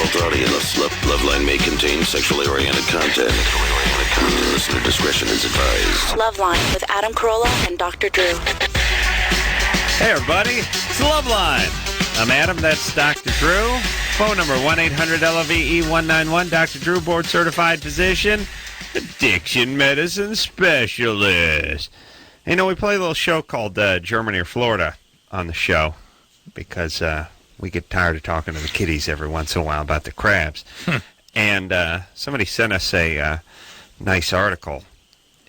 Adult audience. Loveline may contain sexually oriented content. Listener discretion is advised. Loveline with Adam Carolla and Dr. Drew. Hey, everybody. It's Loveline. I'm Adam. That's Dr. Drew. Phone number 1-800-LOVE-191. Dr. Drew, board-certified physician, addiction medicine specialist. Hey, we play a little show called Germany or Florida on the show because we get tired of talking to the kiddies every once in a while about the crabs. And somebody sent us a nice article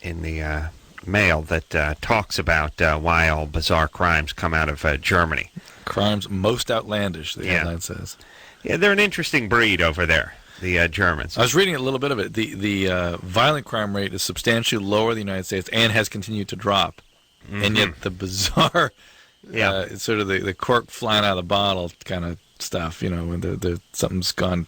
in the mail that talks about why all bizarre crimes come out of Germany. Crimes most outlandish, the headline says. Yeah, they're an interesting breed over there, the Germans. I was reading a little bit of it. The violent crime rate is substantially lower in the United States and has continued to drop. Mm-hmm. And yet the bizarre, sort of the cork flying out of the bottle kind of stuff, when the something's gone,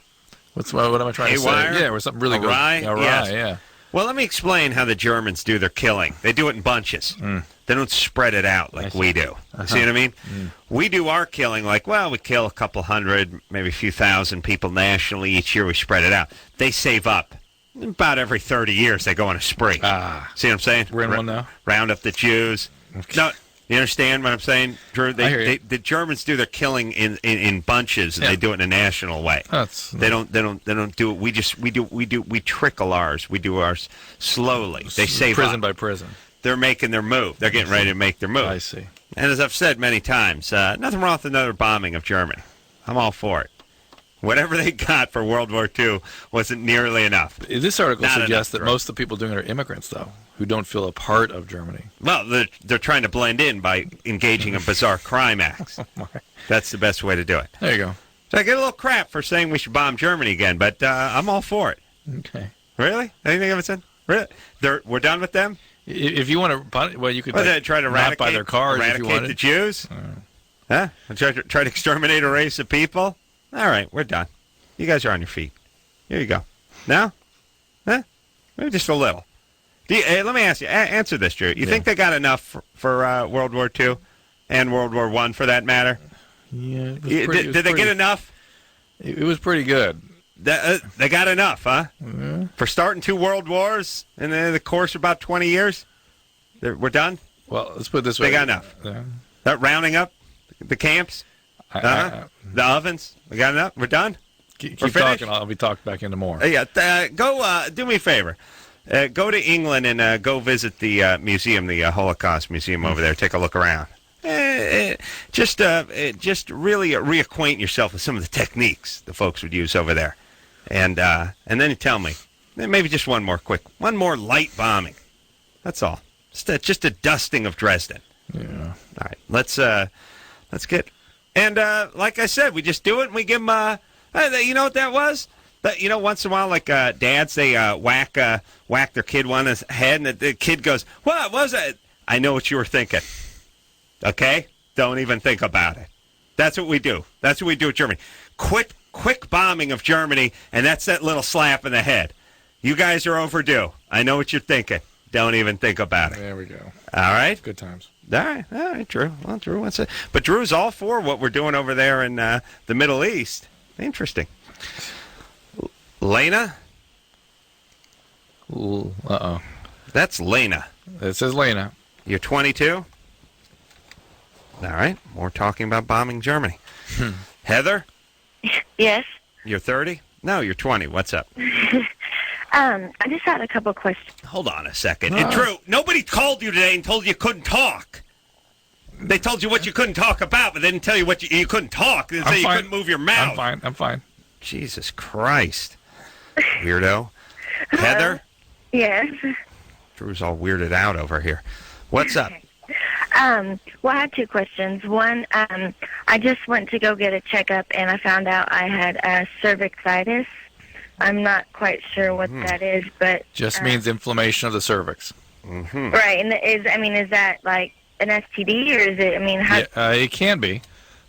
what am I trying to say? Yeah, where something really awry? Awry, yes. Yeah. Well, let me explain how the Germans do their killing. They do it in bunches. They don't spread it out like we do. See what I mean? We do our killing like, we kill a couple hundred, maybe a few thousand people nationally. Each year we spread it out. They save up. About every 30 years they go on a spree. See what I'm saying? We're in one now? Round up the Jews. Okay. No, you understand what I'm saying, Drew? The Germans do their killing in bunches, and they do it in a national way. They don't do it. We trickle ours. We do ours slowly. They save prison up. By prison. They're making their move. They're getting ready to make their move. I see. And as I've said many times, nothing wrong with another bombing of Germany. I'm all for it. Whatever they got for World War II wasn't nearly enough. This article suggests that most of the people doing it are immigrants, though, who don't feel a part of Germany. Well, they're trying to blend in by engaging in bizarre crime acts. That's the best way to do it. There you go. So I get a little crap for saying we should bomb Germany again, but I'm all for it. Okay. Really? Anything I've said? Really? We're done with them? If you want to, you could try to not buy their cars if you wanted. The Jews? Huh? Try to exterminate a race of people? All right, we're done. You guys are on your feet. Here you go. Now? Huh? Maybe just a little. Let me ask you, answer this, Drew. You think they got enough for World War II and World War I, for that matter? Yeah. Did they get enough? It was pretty good. They got enough, huh? Yeah. For starting 2 world wars in the course of about 20 years? We're done? Well, let's put it this way. They got enough. Rounding up the camps? The ovens? We got enough? We're done? Keep talking. I'll be talked back into more. Go do me a favor. Go to England and go visit the museum, the Holocaust Museum over there. Take a look around. Just really reacquaint yourself with some of the techniques the folks would use over there. And then you tell me. Maybe just one more light bombing. That's all. Just a dusting of Dresden. Yeah. All right. Let's get... And like I said, we just do it and we give them... you know what that was? But, once in a while, like dads, they whack their kid on his head, and the kid goes, "What was it?" I know what you were thinking. Okay? Don't even think about it. That's what we do. That's what we do with Germany. Quick bombing of Germany, and that's that little slap in the head. You guys are overdue. I know what you're thinking. Don't even think about it. There we go. All right? Good times. All right, Drew. Well, Drew wants it. But Drew's all for what we're doing over there in the Middle East. Interesting. Lena? Ooh, uh-oh. That's Lena. It says Lena. You're 22? All right. More talking about bombing Germany. Heather? Yes. You're 30? No, you're 20. What's up? I just had a couple questions. Hold on a second. And Drew, nobody called you today and told you couldn't talk. They told you what you couldn't talk about, but they didn't tell you what you couldn't talk. They said you couldn't move your mouth. I'm fine. Jesus Christ. Weirdo. Heather? Yes. Drew's all weirded out over here. What's up? Well, I had 2 questions. One, I just went to go get a checkup, and I found out I had cervicitis. I'm not quite sure what that is, but... Just means inflammation of the cervix. Mm-hmm. Right, and is that like an STD, or is it, how... it can be.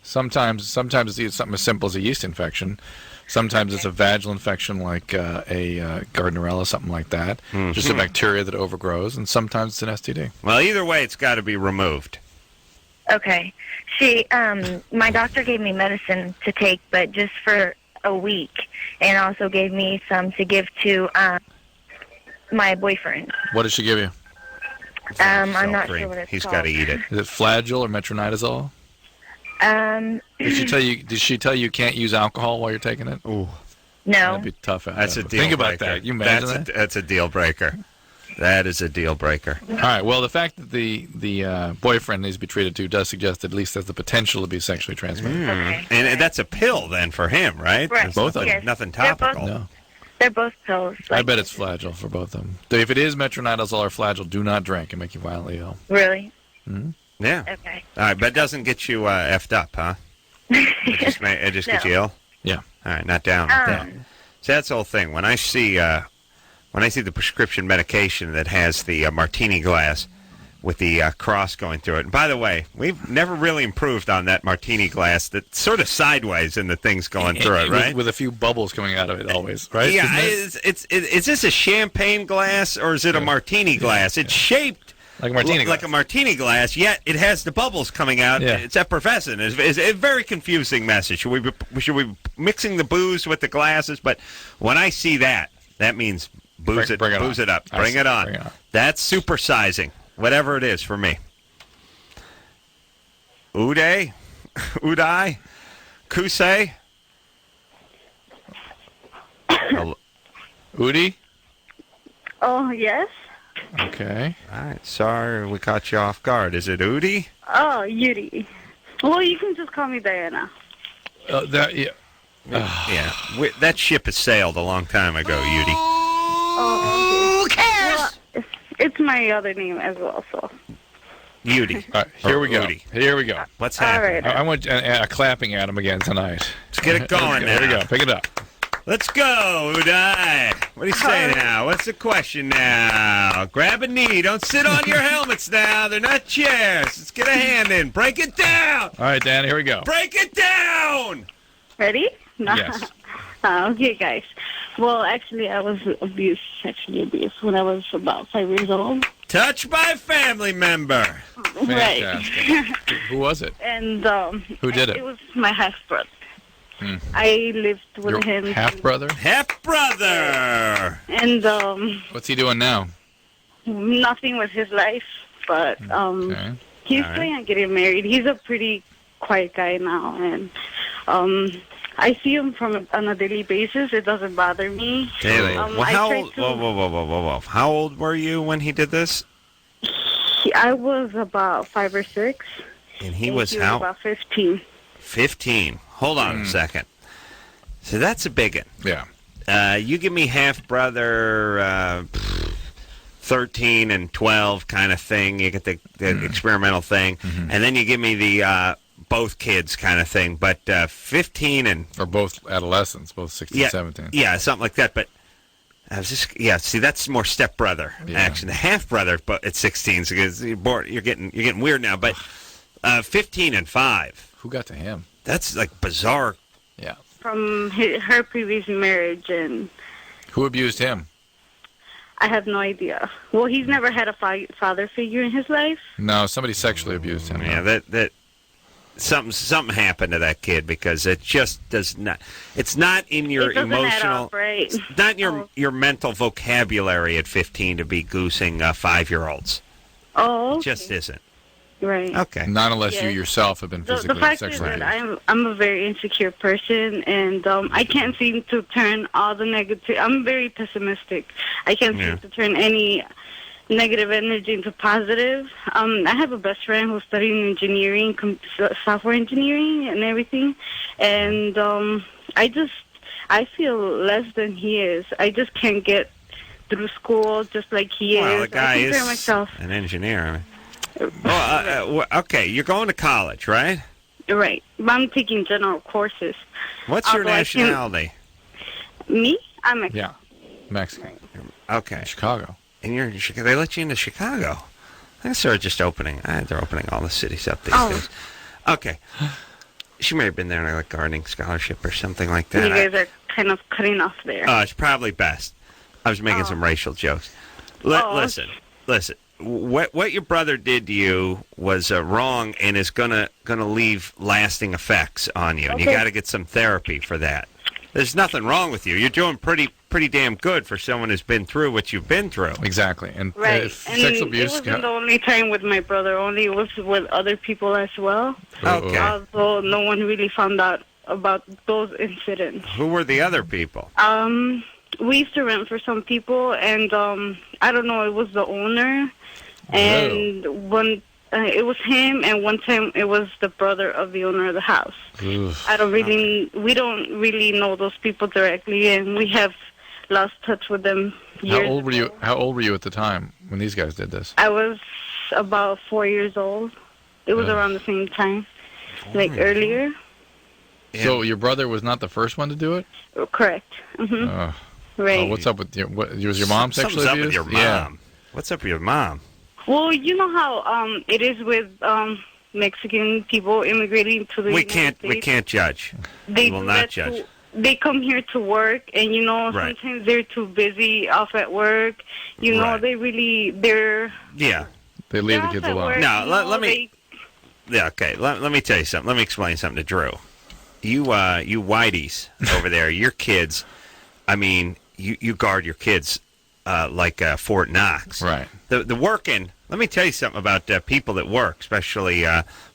Sometimes it's something as simple as a yeast infection. Sometimes it's a vaginal infection like a Gardnerella, something like that. Mm-hmm. Just a bacteria that overgrows, and sometimes it's an STD. Well, either way, it's got to be removed. Okay. My doctor gave me medicine to take, but just for a week, and also gave me some to give to my boyfriend. What did she give you? I'm not cream. sure what it's He's called. got to eat it. Is it Flagyl or metronidazole? Did she tell you can't use alcohol while you're taking it? Ooh, No. That'd be tough. that's a deal Think breaker. about that. You imagine that? That's a deal breaker. That is a deal breaker. All right. Well, the fact that the boyfriend needs to be treated to does suggest at least there's the potential to be sexually transmitted. Okay. And that's a pill then for him, right? Right. There's Both of them. Yes. Nothing They're both- topical. No. They're both pills. I bet it's Flagyl for both of them. If it is metronidazole or Flagyl, do not drink. It make you violently ill. Really? Yeah. Okay. All right, but it doesn't get you effed up, huh? It just gets you ill. Yeah. All right, not down with that. So that's the whole thing. When I see the prescription medication that has the martini glass with the cross going through it. And by the way, we've never really improved on that martini glass that's sort of sideways in the things going through it, right? With a few bubbles coming out of it always, right? Yeah. Isn't it? Is this a champagne glass or is it a martini glass? It's shaped Like a martini like glass. a martini glass, yet it has the bubbles coming out. Yeah. It's effervescent. It's a very confusing message. Should we be mixing the booze with the glasses? But when I see that means booze Bring it booze on. it up. I Bring see. it on. Bring it on. That's supersizing, whatever it is for me. Uday, Kusei. Udi? Oh, yes? Okay. All right, sorry we caught you off guard. Is it Udi? Oh, Yuri. Well, you can just call me Diana. Yeah. Yeah, that ship has sailed a long time ago, Udi. Oh, okay. Well, it's my other name as well, so. Udi. All right, here Or we go. Udi. Here we go. What's All happening? right. I want a clapping at him again tonight. Let's get it going now. Here we go. Pick it up. Let's go, Uday. What do you say now? What's the question now? Grab a knee. Don't sit on your helmets now. They're not chairs. Let's get a hand in. Break it down. All right, Dan, here we go. Break it down. Ready? No. Yes. Okay, guys. Well, actually, I was sexually abused when I was about 5 years old. Touched by a family member. Right. Fantastic. Who was it? And Who did it? It was my half-brother. I lived with Your him. half-brother? Half brother. And What's he doing now? nothing with his life, but Okay. he's All right. planning on getting married. He's a pretty quiet guy now, and I see him on a daily basis. It doesn't bother me. Daily. I How tried old? to- Whoa. How old were you when he did this? I was about 5 or 6. And he and was he how? about 15. 15. Hold on a second. So that's a big one. Yeah. You give me half brother, 13 and 12 kind of thing. You get the experimental thing, and then you give me the both kids kind of thing. But 15 and Or both adolescents, both 16, 17. yeah, something like that. But I was just see that's more stepbrother action. The half brother, but at 16, because you're getting weird now. But 15 and 5. Who got to him? That's like bizarre. Yeah. From her previous marriage, and Who abused him? I have no idea. Well, he's never had a father figure in his life. No, somebody sexually abused him. Yeah, that something happened to that kid because it just does not. It's not in your It doesn't add emotional. up, right? It's not in your mental vocabulary at 15 to be goosing 5-year-olds. Oh, It okay. just isn't. Right. Okay. Not unless you Yes. yourself have been The physically fact is sexually that abused. I'm a very insecure person, and I can't seem to turn all the negative. I'm very pessimistic. I can't seem to turn any negative energy into positive. I have a best friend who's studying engineering, software engineering, and everything, and I feel less than he is. I just can't get through school just like he is. Well, the guy I compare is myself. an engineer. I mean. Well, okay, you're going to college, right? Right. I'm taking general courses. What's your Although I can't- nationality? Me? I'm Mexican. Yeah. Mexican. Okay. Chicago. And you're in Chicago. They let you into Chicago. I guess they're just opening. They're opening all the cities up these days. Okay. She may have been there on a gardening scholarship or something like that. You guys are kind of cutting off there. It's probably best. I was making some racial jokes. Listen. What your brother did to you was wrong and is gonna leave lasting effects on you, and you Okay. got to get some therapy for that. there's nothing wrong with you. You're doing pretty damn good for someone who's been through what you've been through. Exactly. And Right. And sexual abuse. it wasn't the only time with my brother. Only it was with other people as well. Okay. Although no one really found out about those incidents. Who were the other people? We used to rent for some people, and I don't know, it was the owner, and it was him, and one time it was the brother of the owner of the house. Oof. We don't really know those people directly, and we have lost touch with them years How old were you? ago. How old were you at the time when these guys did this? I was about 4 years old. It was around the same time, like earlier. So your brother was not the first one to do it? Correct. Mm-hmm. Right. Oh, what's up with your? Was your mom sexually Something's up abused? with your mom. Yeah. What's up with your mom? Well, you know how it is with Mexican people immigrating to the United States. We can't judge. They We will do not that judge. They come here to work, and Right. sometimes they're too busy off at work. Right. they're Yeah. They leave the off kids at alone. work, No, you let know, me- Yeah, okay. Let me tell you something. Let me explain something to Drew. You whiteys over there, your kids, I mean, you guard your kids like Fort Knox. Right. The working, let me tell you something about people that work, especially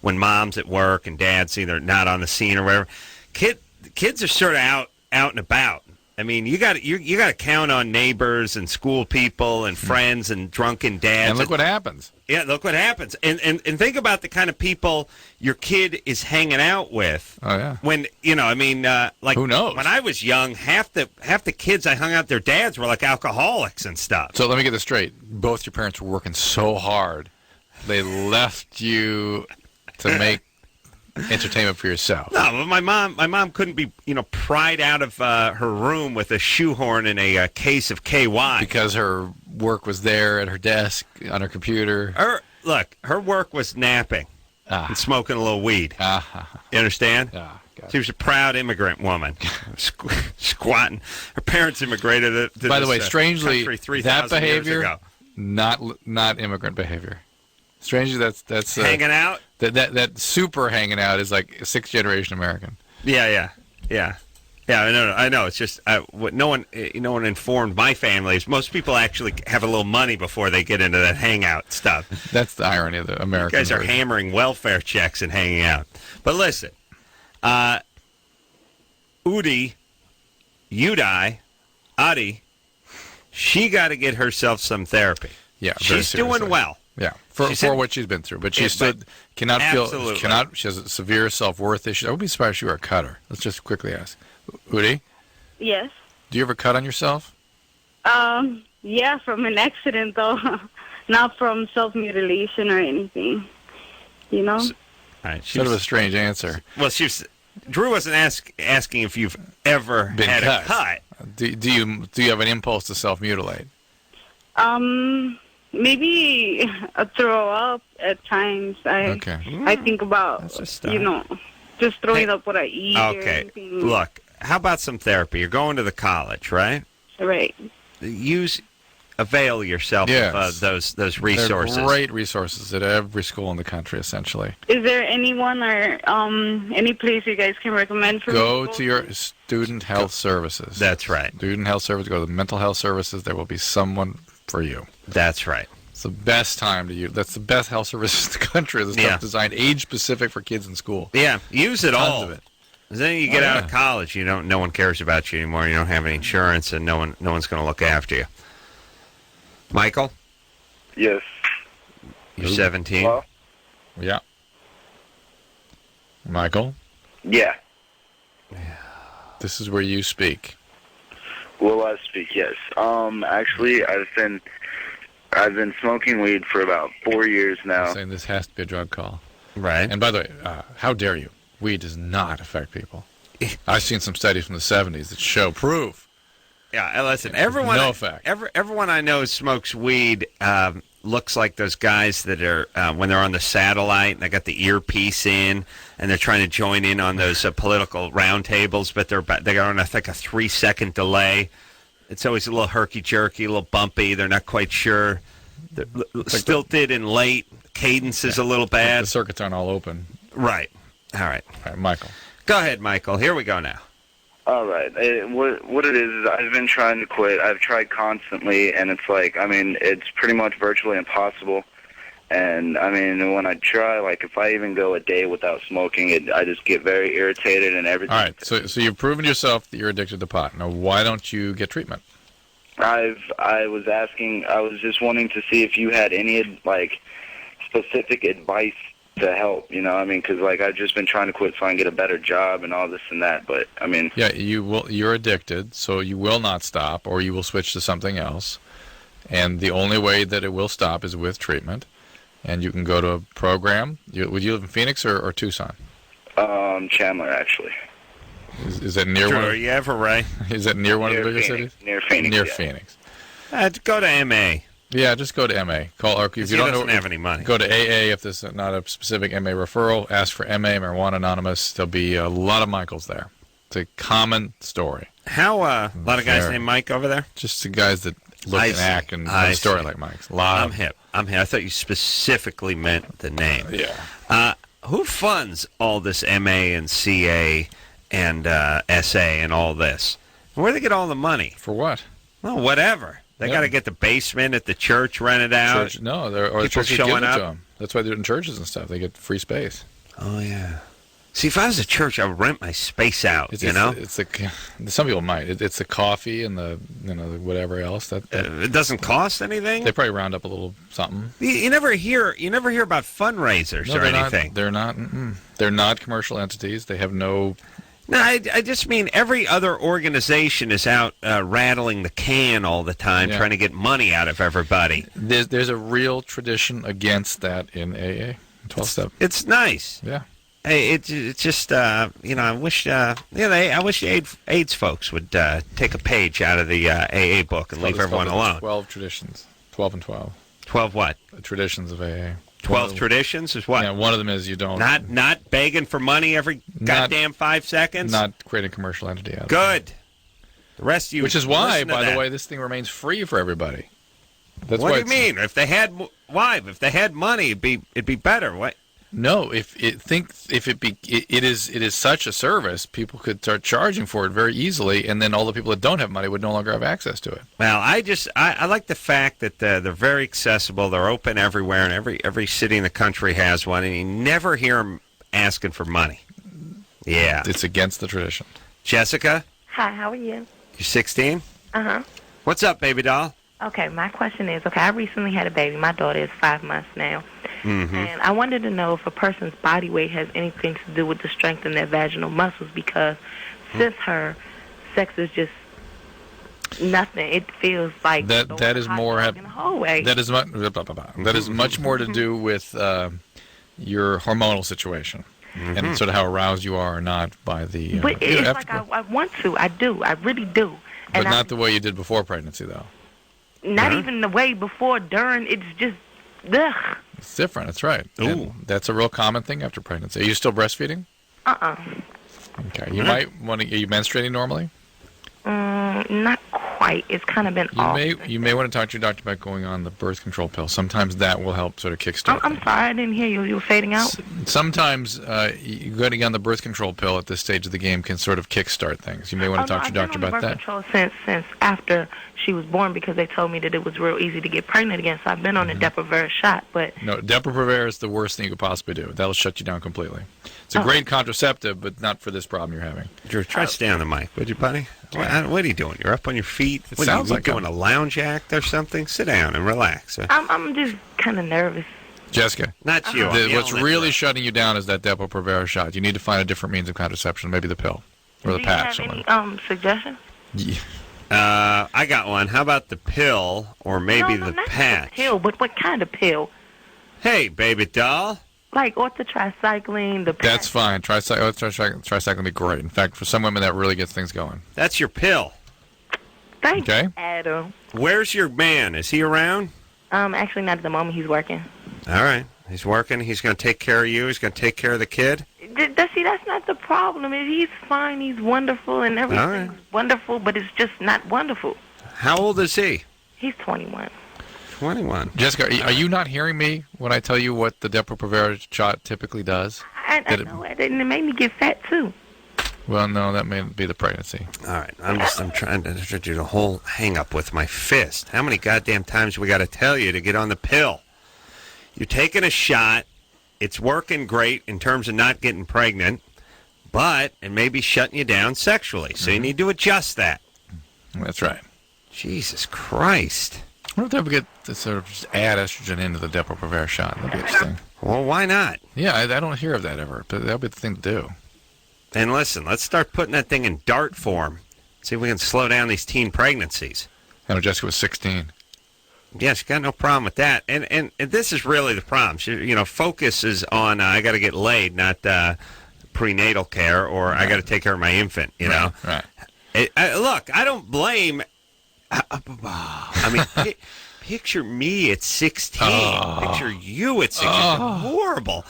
when mom's at work and dad's either not on the scene or whatever. Kids are sort of out and about. I mean, you got to count on neighbors and school people and friends and drunken dads. And look what happens. Yeah, look what happens. And think about the kind of people your kid is hanging out with. Oh yeah. When, like Who knows? when I was young, half the kids I hung out with, their dads were like alcoholics and stuff. So let me get this straight. Both your parents were working so hard, they left you to make entertainment for yourself. No, but my mom couldn't be, pried out of her room with a shoehorn and a case of KY. Because her work was there at her desk on her computer. Her work was napping and smoking a little weed. You understand? Gotcha. She was a proud immigrant woman, squatting. Her parents immigrated to By this, the way, strangely, country 3,000 that behavior, years ago. not immigrant behavior. Strangely, that's Hanging out. That super hanging out is like a sixth generation American. Yeah. I know. It's just what no one informed my family is most people actually have a little money before they get into that hangout stuff. That's the irony of the American. You guys are version. hammering welfare checks and hanging out. But listen, Udi, Adi, she got to get herself some therapy. Yeah, very she's seriously. doing well. Yeah, for what she's been through, but she still cannot absolutely. feel. She has a severe self-worth issue. I would be surprised if she were a cutter. Let's just quickly ask, Udi, Yes. do you ever cut on yourself? Yeah, from an accident though, not from self-mutilation or anything. All right, Sort of a strange answer. Well, Drew wasn't asking if you've ever Been had cut. a cut. Do you have an impulse to self-mutilate? Maybe throw up at times. I think about, That's a start. just throwing up what I eat. Or Okay, anything. look, how about some therapy? You're going to the college, right? Right. Avail yourself Yes. of those resources. They're great resources at every school in the country, essentially. Is there anyone or any place you guys can recommend for Go people? to your student health services. That's right. Student health service. Go to the mental health services. There will be someone for you. That's right. It's the best time to use. That's the best health services in the country. This stuff designed age-specific for kids in school. Yeah, use it Tons all. of it. 'Cause then you get out of college, no one cares about you anymore. You don't have any insurance, and no one's going to look after you. Michael, Yes. you're 17. Hello? Yeah. Michael, Yeah. this is where you speak. Will I speak? Yes. Actually, I've been smoking weed for about 4 years I'm now. saying this has to be a drug call. Right. And by the way, how dare you? Weed does not affect people. I've seen some studies from the 70s that show proof. Yeah, listen, everyone I know who smokes weed looks like those guys that are, when they're on the satellite and they got the earpiece in and they're trying to join in on those political roundtables, but they're on, I think, a 3-second delay. It's always a little herky-jerky, a little bumpy. They're not quite sure. They're stilted and late. Cadence is a little bad. The circuits aren't all open. Right. All right. All right, Michael. Go ahead, Michael. Here we go now. All right. What it is I've been trying to quit. I've tried constantly, and it's like, I mean, it's pretty much virtually impossible. And, I mean, when I try, like, if I even go a day without smoking, I just get very irritated and everything. All right, so you've proven yourself that you're addicted to pot. Now, why don't you get treatment? I was just wanting to see if you had any, like, specific advice to help, you know, I mean, because, like, I've just been trying to quit so I can get a better job and all this and that, but, I mean... Yeah, you're addicted, so you will not stop, or you will switch to something else, and the only way that it will stop is with treatment, and you can go to a program. Would you live in Phoenix or Tucson? Chandler, actually. Is that near one? Are you ever right? Is that near one of the bigger cities? Near Phoenix, Near yeah. Phoenix. Go to MA. Yeah, just go to MA. Call, or if you don't have any money. Go to AA if there's not a specific MA referral. Ask for MA, Marijuana Anonymous. There'll be a lot of Michaels there. It's a common story. How a lot of guys named Mike over there? Just the guys that look and act and have a story like Mike's. I'm hip. I thought you specifically meant the name. Yeah. Who funds all this MA and CA and SA and all this? Where do they get all the money? For what? Well, whatever. They got to get the basement at the church rented out. The church showing up. To them. That's why they're in churches and stuff. They get free space. Oh yeah. See, if I was a church, I would rent my space out. Some people might. It's the coffee and the whatever else that it doesn't cost anything. They probably round up a little something. You never hear about fundraisers or anything. They're not. They're not commercial entities. They have no. No, I just mean every other organization is out rattling the can all the time, trying to get money out of everybody. There's a real tradition against that in AA, 12-step. It's nice. Yeah. Hey, it's just I wish I wish AIDS folks would take a page out of the AA book and leave everyone alone. 12 traditions. 12 and 12. 12 what? Traditions of AA. 12 traditions is what? Yeah, one of them is you don't... Not begging for money every goddamn 5 seconds? Not creating a commercial entity out of Good. The rest of you... Which is why, by the way, this thing remains free for everybody. What do you mean? If they had... Why? If they had money, it'd be better. What? No, it is such a service, people could start charging for it very easily, and then all the people that don't have money would no longer have access to it. Well, I like the fact that they're very accessible, they're open everywhere, and every city in the country has one, and you never hear them asking for money. Yeah. It's against the tradition. Jessica? Hi, how are you? You're 16? Uh-huh. What's up, baby doll? Okay, my question is, I recently had a baby. My daughter is 5 months now. Mm-hmm. And I wanted to know if a person's body weight has anything to do with the strength in their vaginal muscles, because since her sex is just nothing, it feels like that is more in the hallway. That is much more to do with your hormonal situation and sort of how aroused you are or not by the. But it's like I want to. I do. I really do. But not the way you did before pregnancy, though. Not even the way before, during. It's just, ugh. It's different. That's right. Ooh. And that's a real common thing after pregnancy. Are you still breastfeeding? Okay. You might want to. Are you menstruating normally? Not quite. It's kind of been off. You may want to talk to your doctor about going on the birth control pill. Sometimes that will help sort of kickstart. I'm sorry, I didn't hear you. You were fading out. Sometimes getting on the birth control pill at this stage of the game can sort of kickstart things. You may want to talk to your doctor about that. I've been on birth control since after she was born, because they told me that it was real easy to get pregnant again. So I've been on a Depo-Provera shot, but no, Depo-Provera is the worst thing you could possibly do. That'll shut you down completely. It's a great contraceptive, but not for this problem you're having. Drew, try to stay on the mic, would you, buddy? What are you doing? You're up on your feet? It sounds like doing a lounge act or something? Sit down and relax. I'm just kind of nervous. Jessica. Not you. What's really shutting you down is that Depo-Provera shot. You need to find a different means of contraception, maybe the pill or the patch. Do you have any suggestions? Yeah. I got one. How about the pill or maybe the patch? The pill, but what kind of pill? Hey, baby doll. Like orthotricycline, the patch. That's fine. Tricycline would be great. In fact, for some women, that really gets things going. That's your pill. Thank you, Adam. Where's your man? Is he around? Actually, not at the moment. He's working. All right. He's working. He's going to take care of you. He's going to take care of the kid. See, that's not the problem. He's fine. He's wonderful, and everything's wonderful, but it's just not wonderful. How old is he? He's 21. 21. Jessica, are you not hearing me when I tell you what the Depo-Provera shot typically does? I know it, and it made me get fat, too. Well, no, that may be the pregnancy. All right, I'm trying to do the whole hang-up with my fist. How many goddamn times we got to tell you to get on the pill? You're taking a shot. It's working great in terms of not getting pregnant, but it may be shutting you down sexually, so you need to adjust that. That's right. Jesus Christ. I wonder if they ever get to sort of just add estrogen into the Depo-Provera shot. That'd be interesting. Well, why not? Yeah, I don't hear of that ever, but that'll be the thing to do. And listen, let's start putting that thing in DART form. See if we can slow down these teen pregnancies. I know Jessica was 16. Yeah, she got no problem with that. And this is really the problem. She, focus is on, I got to get laid, not prenatal care, or I got to take care of my infant, you know? Right. Look, I don't blame... I mean, picture me at 16. Picture you at 16. It's horrible.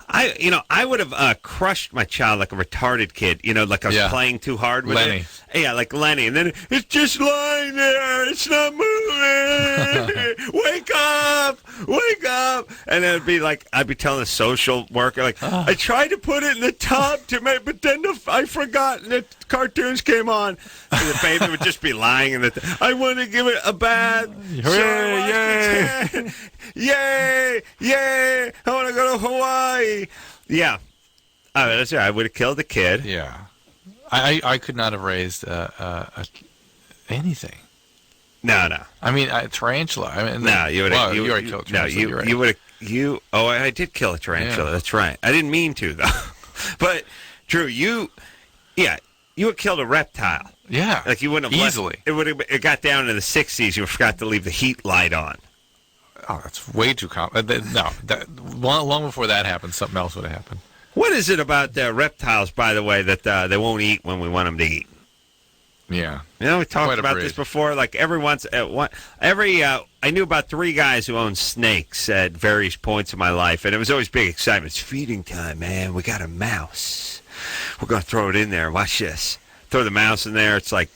I would have crushed my child like a retarded kid. Like I was playing too hard with Lenny. it. Yeah, like Lenny. And then it's just lying there. It's not moving. Wake up. Wake up. And then I'd be telling the social worker, I tried to put it in the tub to make, but then I forgot and the cartoons came on. And the baby would just be lying in the I want to give it a bath. Yay. Yay. Yay. I want to go to Hawaii. Yeah. That's right. I would have killed the kid. Yeah. I could not have raised anything. No. I mean, tarantula. I mean, no, you would have. You already killed a tarantula. You would have. I did kill a tarantula. Yeah. That's right. I didn't mean to, though. But, Drew, you would have killed a reptile. Yeah. Like you wouldn't have easily. It got down to the 60s. You forgot to leave the heat light on. Oh, that's way too common. No, long before that happened, something else would have happened. What is it about reptiles, by the way, that they won't eat when we want them to eat? Yeah. We talked about this before. Like I knew about 3 guys who owned snakes at various points in my life, and it was always big excitement. It's feeding time, man. We got a mouse. We're going to throw it in there. Watch this. Throw the mouse in there. It's like,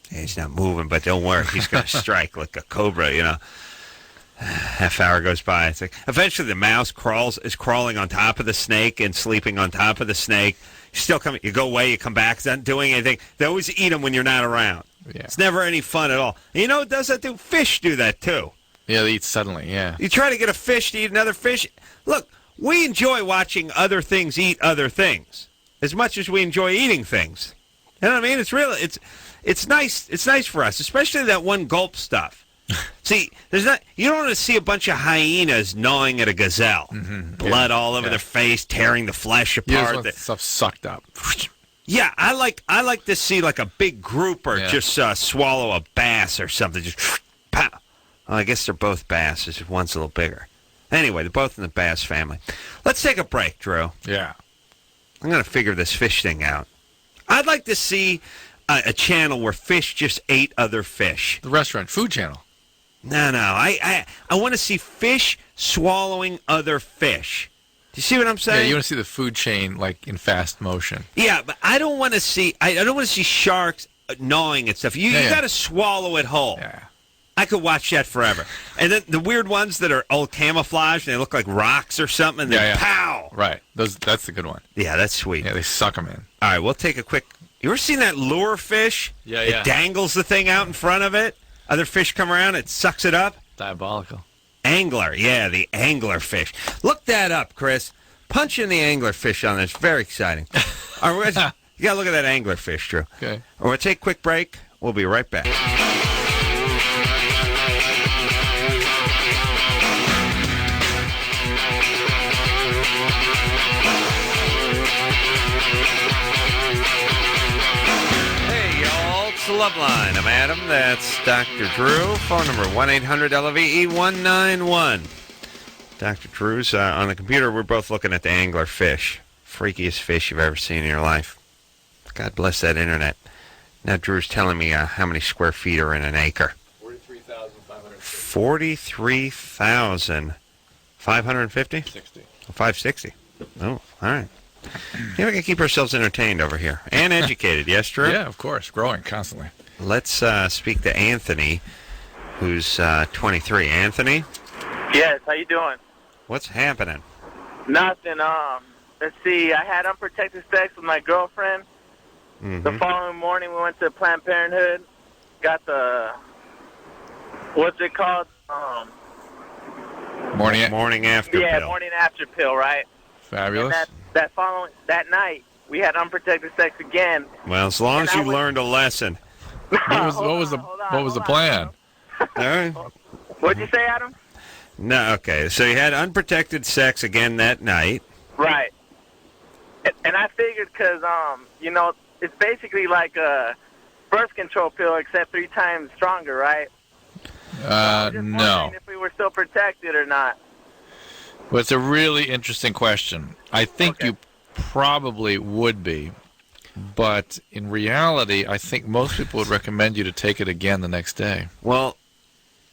hey, he's not moving, but don't worry. He's going to strike like a cobra, Half hour goes by. It's like eventually the mouse is crawling on top of the snake and sleeping on top of the snake. You still come. You go away. You come back. It's not doing anything. They always eat them when you're not around. Yeah. It's never any fun at all. And what does that do? Fish do that too. Yeah, they eat suddenly. Yeah. You try to get a fish to eat another fish. Look, we enjoy watching other things eat other things as much as we enjoy eating things. You know what I mean? It's nice. It's nice for us, especially that one gulp stuff. See, you don't want to see a bunch of hyenas gnawing at a gazelle. Mm-hmm. Blood all over their face, tearing the flesh apart. You just want stuff sucked up. Yeah, I like to see like a big grouper just swallow a bass or something. Just pow. Well, I guess they're both bass. Just one's a little bigger. Anyway, they're both in the bass family. Let's take a break, Drew. Yeah. I'm going to figure this fish thing out. I'd like to see a channel where fish just ate other fish. The restaurant, Food Channel. No. I want to see fish swallowing other fish. Do you see what I'm saying? Yeah, you want to see the food chain like in fast motion. Yeah, but I don't want to see. I don't want to see sharks gnawing at stuff. You got to swallow it whole. Yeah. I could watch that forever. And then the weird ones that are all camouflaged and they look like rocks or something. And then pow. Right. That's the good one. Yeah, that's sweet. Yeah, they suck them in. All right, we'll take a quick. You ever seen that lure fish? Yeah. It dangles the thing out in front of it. Other fish come around, it sucks it up. Diabolical. Angler, the angler fish. Look that up, Chris. Punch in the angler fish on this. Very exciting. All right, you got to look at that angler fish, Drew. Okay. We're going to take a quick break. We'll be right back. Loveline. I'm Adam. That's Dr. Drew. Phone number 1-800-LVE-191. Dr. Drew's on the computer. We're both looking at the angler fish. Freakiest fish you've ever seen in your life. God bless that internet. Now Drew's telling me how many square feet are in an acre. 43,550. 60. 560. Oh, all right. Yeah, we can keep ourselves entertained over here. And educated, yes, Drew? Yeah, of course. Growing constantly. Let's speak to Anthony, who's 23. Anthony? Yes, how you doing? What's happening? Nothing. let's see. I had unprotected sex with my girlfriend. Mm-hmm. The following morning, we went to Planned Parenthood. Got the, what's it called? Morning after pill. Yeah, morning after pill, right? Fabulous. And that night, we had unprotected sex again. Well, as long as you learned a lesson. What was the plan? All right. What'd you say, Adam? No, okay. So you had unprotected sex again that night. Right. And I figured because, it's basically like a birth control pill except 3 times stronger, right? No. If we were still protected or not. Well, it's a really interesting question. I think you probably would be, but in reality, I think most people would recommend you to take it again the next day. Well,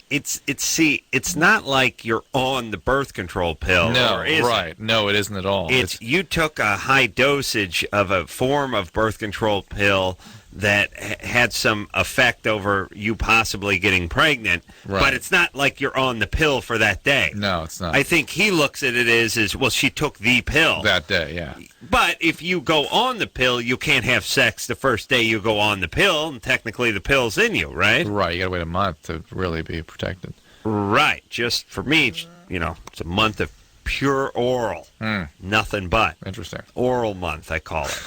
it's not like you're on the birth control pill. No, or is right. It? No, it isn't at all. It's you took a high dosage of a form of birth control pill that had some effect over you possibly getting pregnant, but it's not like you're on the pill for that day. No, it's not. I think he looks at it as well, she took the pill. That day, yeah. But if you go on the pill, you can't have sex the first day you go on the pill, and technically the pill's in you, right? Right, you got to wait a month to really be protected. Right. Just for me, it's a month of pure oral. Nothing but. Interesting. Oral month, I call it.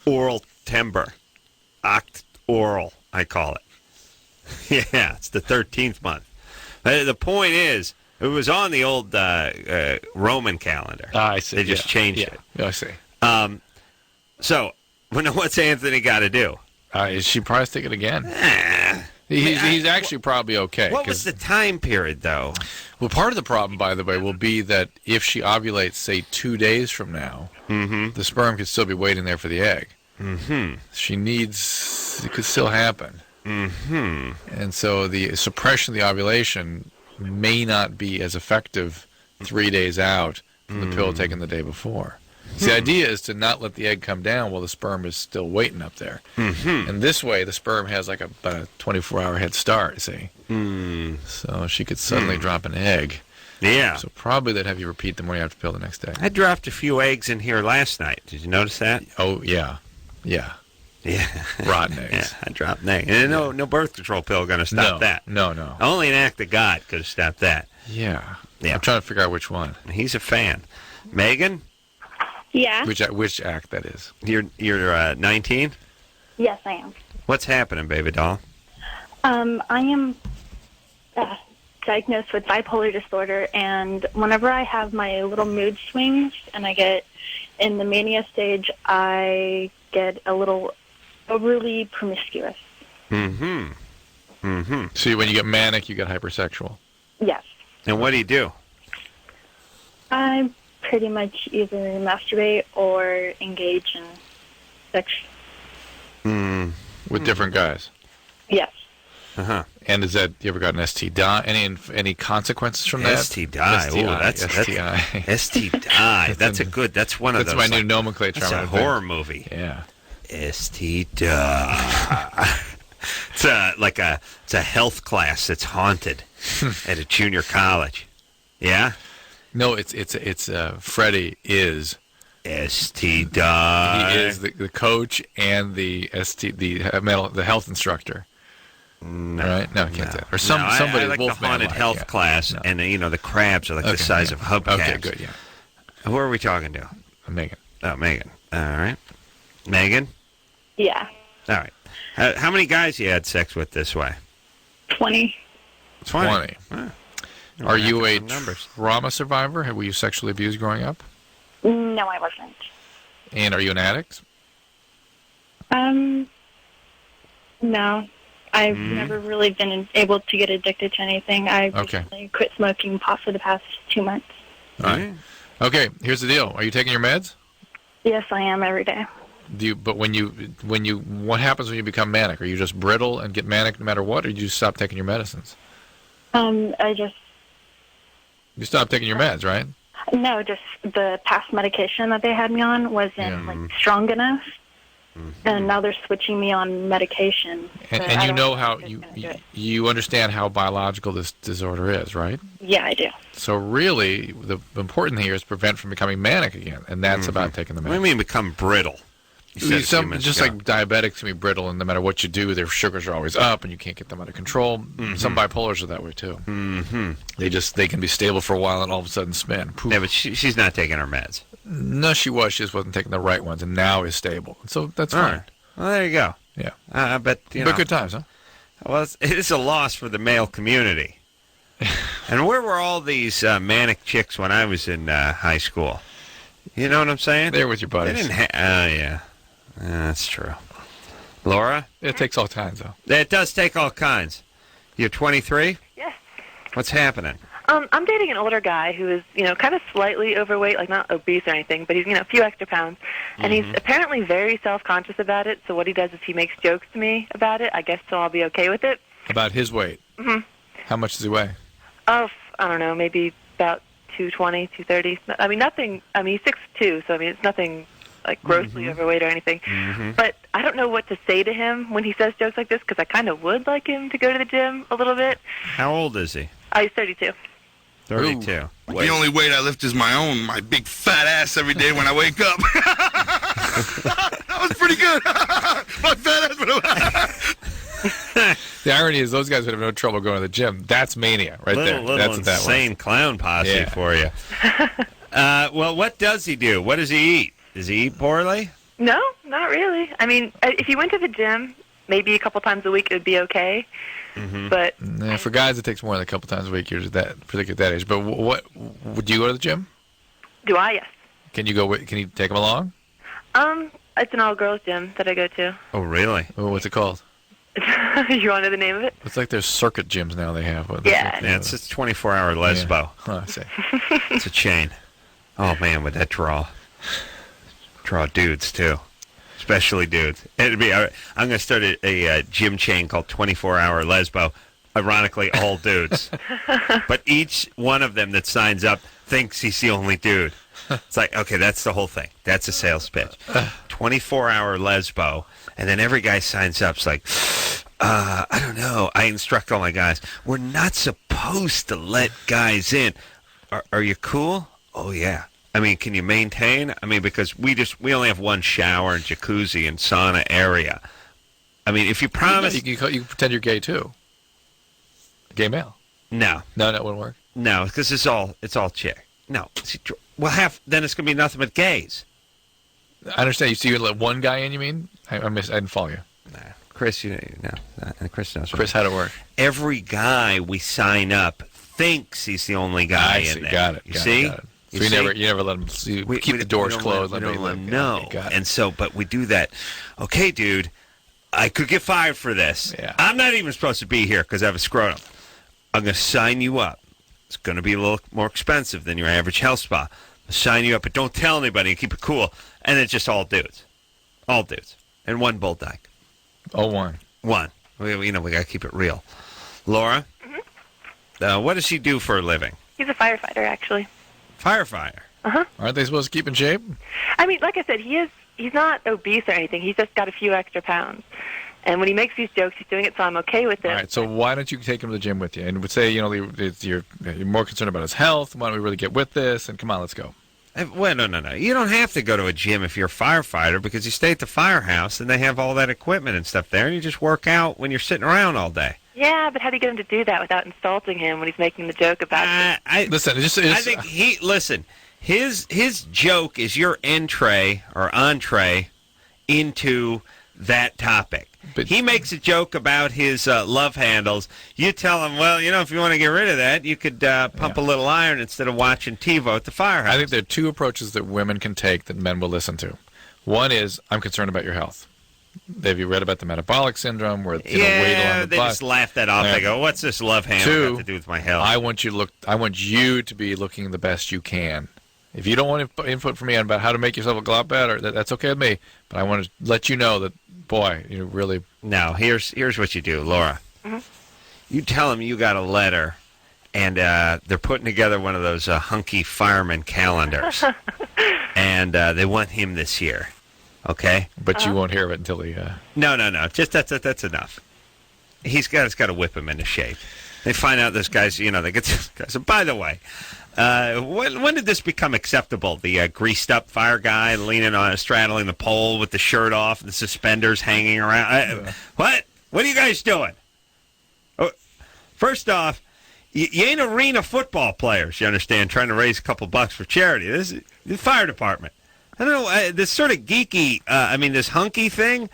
Oral timber. Oral, I call it. Yeah, it's the 13th month. The point is, it was on the old Roman calendar. I see. They just changed it. Yeah, I see. So, what's Anthony got to do? She probably take it again. He's actually probably okay. What was the time period, though? Well, part of the problem, by the way, will be that if she ovulates, say, 2 days from now, the sperm could still be waiting there for the egg. She needs, it could still happen. And so the suppression of the ovulation may not be as effective 3 days out from the pill taken the day before. So the idea is to not let the egg come down while the sperm is still waiting up there. And this way, the sperm has like about a 24-hour head start, see? So she could suddenly drop an egg. Yeah. So probably they'd have you repeat the morning after pill the next day. I dropped a few eggs in here last night. Did you notice that? Oh, yeah. Yeah. Rotten eggs. Yeah, I dropped an egg. And no birth control pill going to stop that. No. Only an act of God could have stopped that. Yeah. I'm trying to figure out which one. He's a fan. Megan? Yeah. Which act that is? You're 19? Yes, I am. What's happening, baby doll? I am diagnosed with bipolar disorder, and whenever I have my little mood swings and I get in the mania stage, I get a little overly promiscuous. So when you get manic, you get hypersexual? Yes. And what do? I pretty much either masturbate or engage in sex. With different guys? Yes. And is that, you ever got an STI? Any consequences from that? STI. Oh, that's STI. STI. That's one of those. That's my new nomenclature. That's a horror movie. Yeah. STI. It's a health class that's haunted at a junior college. Yeah. No, it's Freddie is STI. He is the coach and the health instructor. No, right? No, I can't say that. Or somebody. I like the haunted health class, and the crabs are like the size of hubcaps. Okay, good, yeah. Who are we talking to? Megan. Oh, Megan. All right. Megan? Yeah. All right. How many guys you had sex with this way? 20. 20. Are you a trauma survivor? Were you sexually abused growing up? No, I wasn't. And are you an addict? No. I've never really been able to get addicted to anything. I recently quit smoking pot for the past 2 months. All right. Okay, here's the deal. Are you taking your meds? Yes, I am every day. But what happens when you become manic? Are you just brittle and get manic no matter what, or do you stop taking your medicines? You stop taking your meds, right? No, just the past medication that they had me on wasn't strong enough. and now they're switching me on medication. And you know how you understand how biological this disorder is, right? Yeah, I do. So really, the important here is prevent from becoming manic again, and that's about taking the What do you medicine. mean become brittle? Just like diabetics can be brittle, and no matter what you do, their sugars are always up, and you can't get them under control. Some bipolars are that way too. They can be stable for a while, and all of a sudden spin. Poof. Yeah, but she's not taking her meds. No, she was. She just wasn't taking the right ones, and now is stable. So that's fine. Right. Well, there you go. Yeah. But good times, huh? Well, it is a loss for the male community. And where were all these manic chicks when I was in high school? You know what I'm saying? There with your buddies. They didn't yeah. That's true. Laura? It takes all kinds, though. It does take all kinds. You're 23? Yes. What's happening? I'm dating an older guy who is, kind of slightly overweight, like not obese or anything, but he's, a few extra pounds. And he's apparently very self-conscious about it, so what he does is he makes jokes to me about it, I guess, so I'll be okay with it. About his weight? Mm-hmm. How much does he weigh? Oh, I don't know, maybe about 220, 230. I mean, nothing, he's 6'2", so it's nothing like grossly overweight or anything. But I don't know what to say to him when he says jokes like this, because I kind of would like him to go to the gym a little bit. How old is he? He's 32. 32. The only weight I lift is my big fat ass every day when I wake up. That was pretty good. My fat ass. The irony is those guys would have no trouble going to the gym. That's mania right there. Little That's what that was. insane clown posse for you. Well, what does he do? What does he eat? Does he eat poorly? No, not really. I mean, if he went to the gym maybe a couple times a week, it would be okay. But for guys, it takes more than a couple times a week. You're particularly at that age. But what do you go to the gym? Do I? Yes. Can you go? Can you take them along? It's an all-girls gym that I go to. Oh, really? Oh, what's it called? You want to know the name of it? It's like there's circuit gyms now. They have. It's a 24-hour lesbo. Oh, I see. It's a chain. Oh man, would that draw dudes too? Especially dudes. It'd be. I'm going to start a gym chain called 24-Hour Lesbo. Ironically, all dudes. But each one of them that signs up thinks he's the only dude. It's like, okay, that's the whole thing. That's a sales pitch. 24-Hour Lesbo. And then every guy signs up. It's like, I don't know. I instruct all my guys. We're not supposed to let guys in. Are you cool? Oh, yeah. I mean, can you maintain? I mean, because we only have one shower and jacuzzi and sauna area. I mean, if you promise... You can pretend you're gay, too. Gay male. No. No, that wouldn't work. No, because it's all chick. No. Well, then it's going to be nothing but gays. I understand. You let one guy in, you mean? I didn't follow you. Nah. Chris, Chris knows. Chris, how'd it work? Every guy we sign up thinks he's the only guy in there. Got it. You see? Got it. So you never let them see. Keep the doors closed. We don't let them know. And so, but we do that. Okay, dude, I could get fired for this. Yeah. I'm not even supposed to be here because I have a scrotum. I'm going to sign you up. It's going to be a little more expensive than your average health spa. I'll sign you up, but don't tell anybody and keep it cool. And it's just all dudes. All dudes. And one bulldog. Oh, one. One. We got to keep it real. Laura? What does he do for a living? He's a firefighter, actually. Firefighter? Uh-huh. Aren't they supposed to keep in shape? I mean, like I said, he's not obese or anything. He's just got a few extra pounds. And when he makes these jokes, he's doing it so I'm okay with it. All right, so why don't you take him to the gym with you? And would say, you're more concerned about his health. Why don't we really get with this? And come on, let's go. Well, no. You don't have to go to a gym if you're a firefighter because you stay at the firehouse and they have all that equipment and stuff there, and you just work out when you're sitting around all day. Yeah, but how do you get him to do that without insulting him when he's making the joke about it? I think his joke is your entree into that topic. But he makes a joke about his love handles. You tell him, well, if you want to get rid of that, you could pump a little iron instead of watching TiVo at the firehouse. I think there are two approaches that women can take that men will listen to. One is, I'm concerned about your health. Have you read about the metabolic syndrome where weight along the they just laugh that off. They go, "What's this love handle got to do with my health?" I want you to be looking the best you can. If you don't want input from me on about how to make yourself look a lot better, that's okay with me. But I want to let you know that, boy, you really. Now, here's what you do, Laura. Mm-hmm. You tell them you got a letter, and they're putting together one of those hunky fireman calendars, and they want him this year. Okay? But you won't hear of it until he... No. Just that's enough. He's got to whip him into shape. They find out this guy's, they get this guy. So, by the way, when did this become acceptable? The greased-up fire guy straddling the pole with the shirt off and the suspenders hanging around. What? What are you guys doing? Oh, first off, you ain't arena football players, you understand, trying to raise a couple bucks for charity. This is the fire department. I don't know, this sort of geeky, this hunky thing,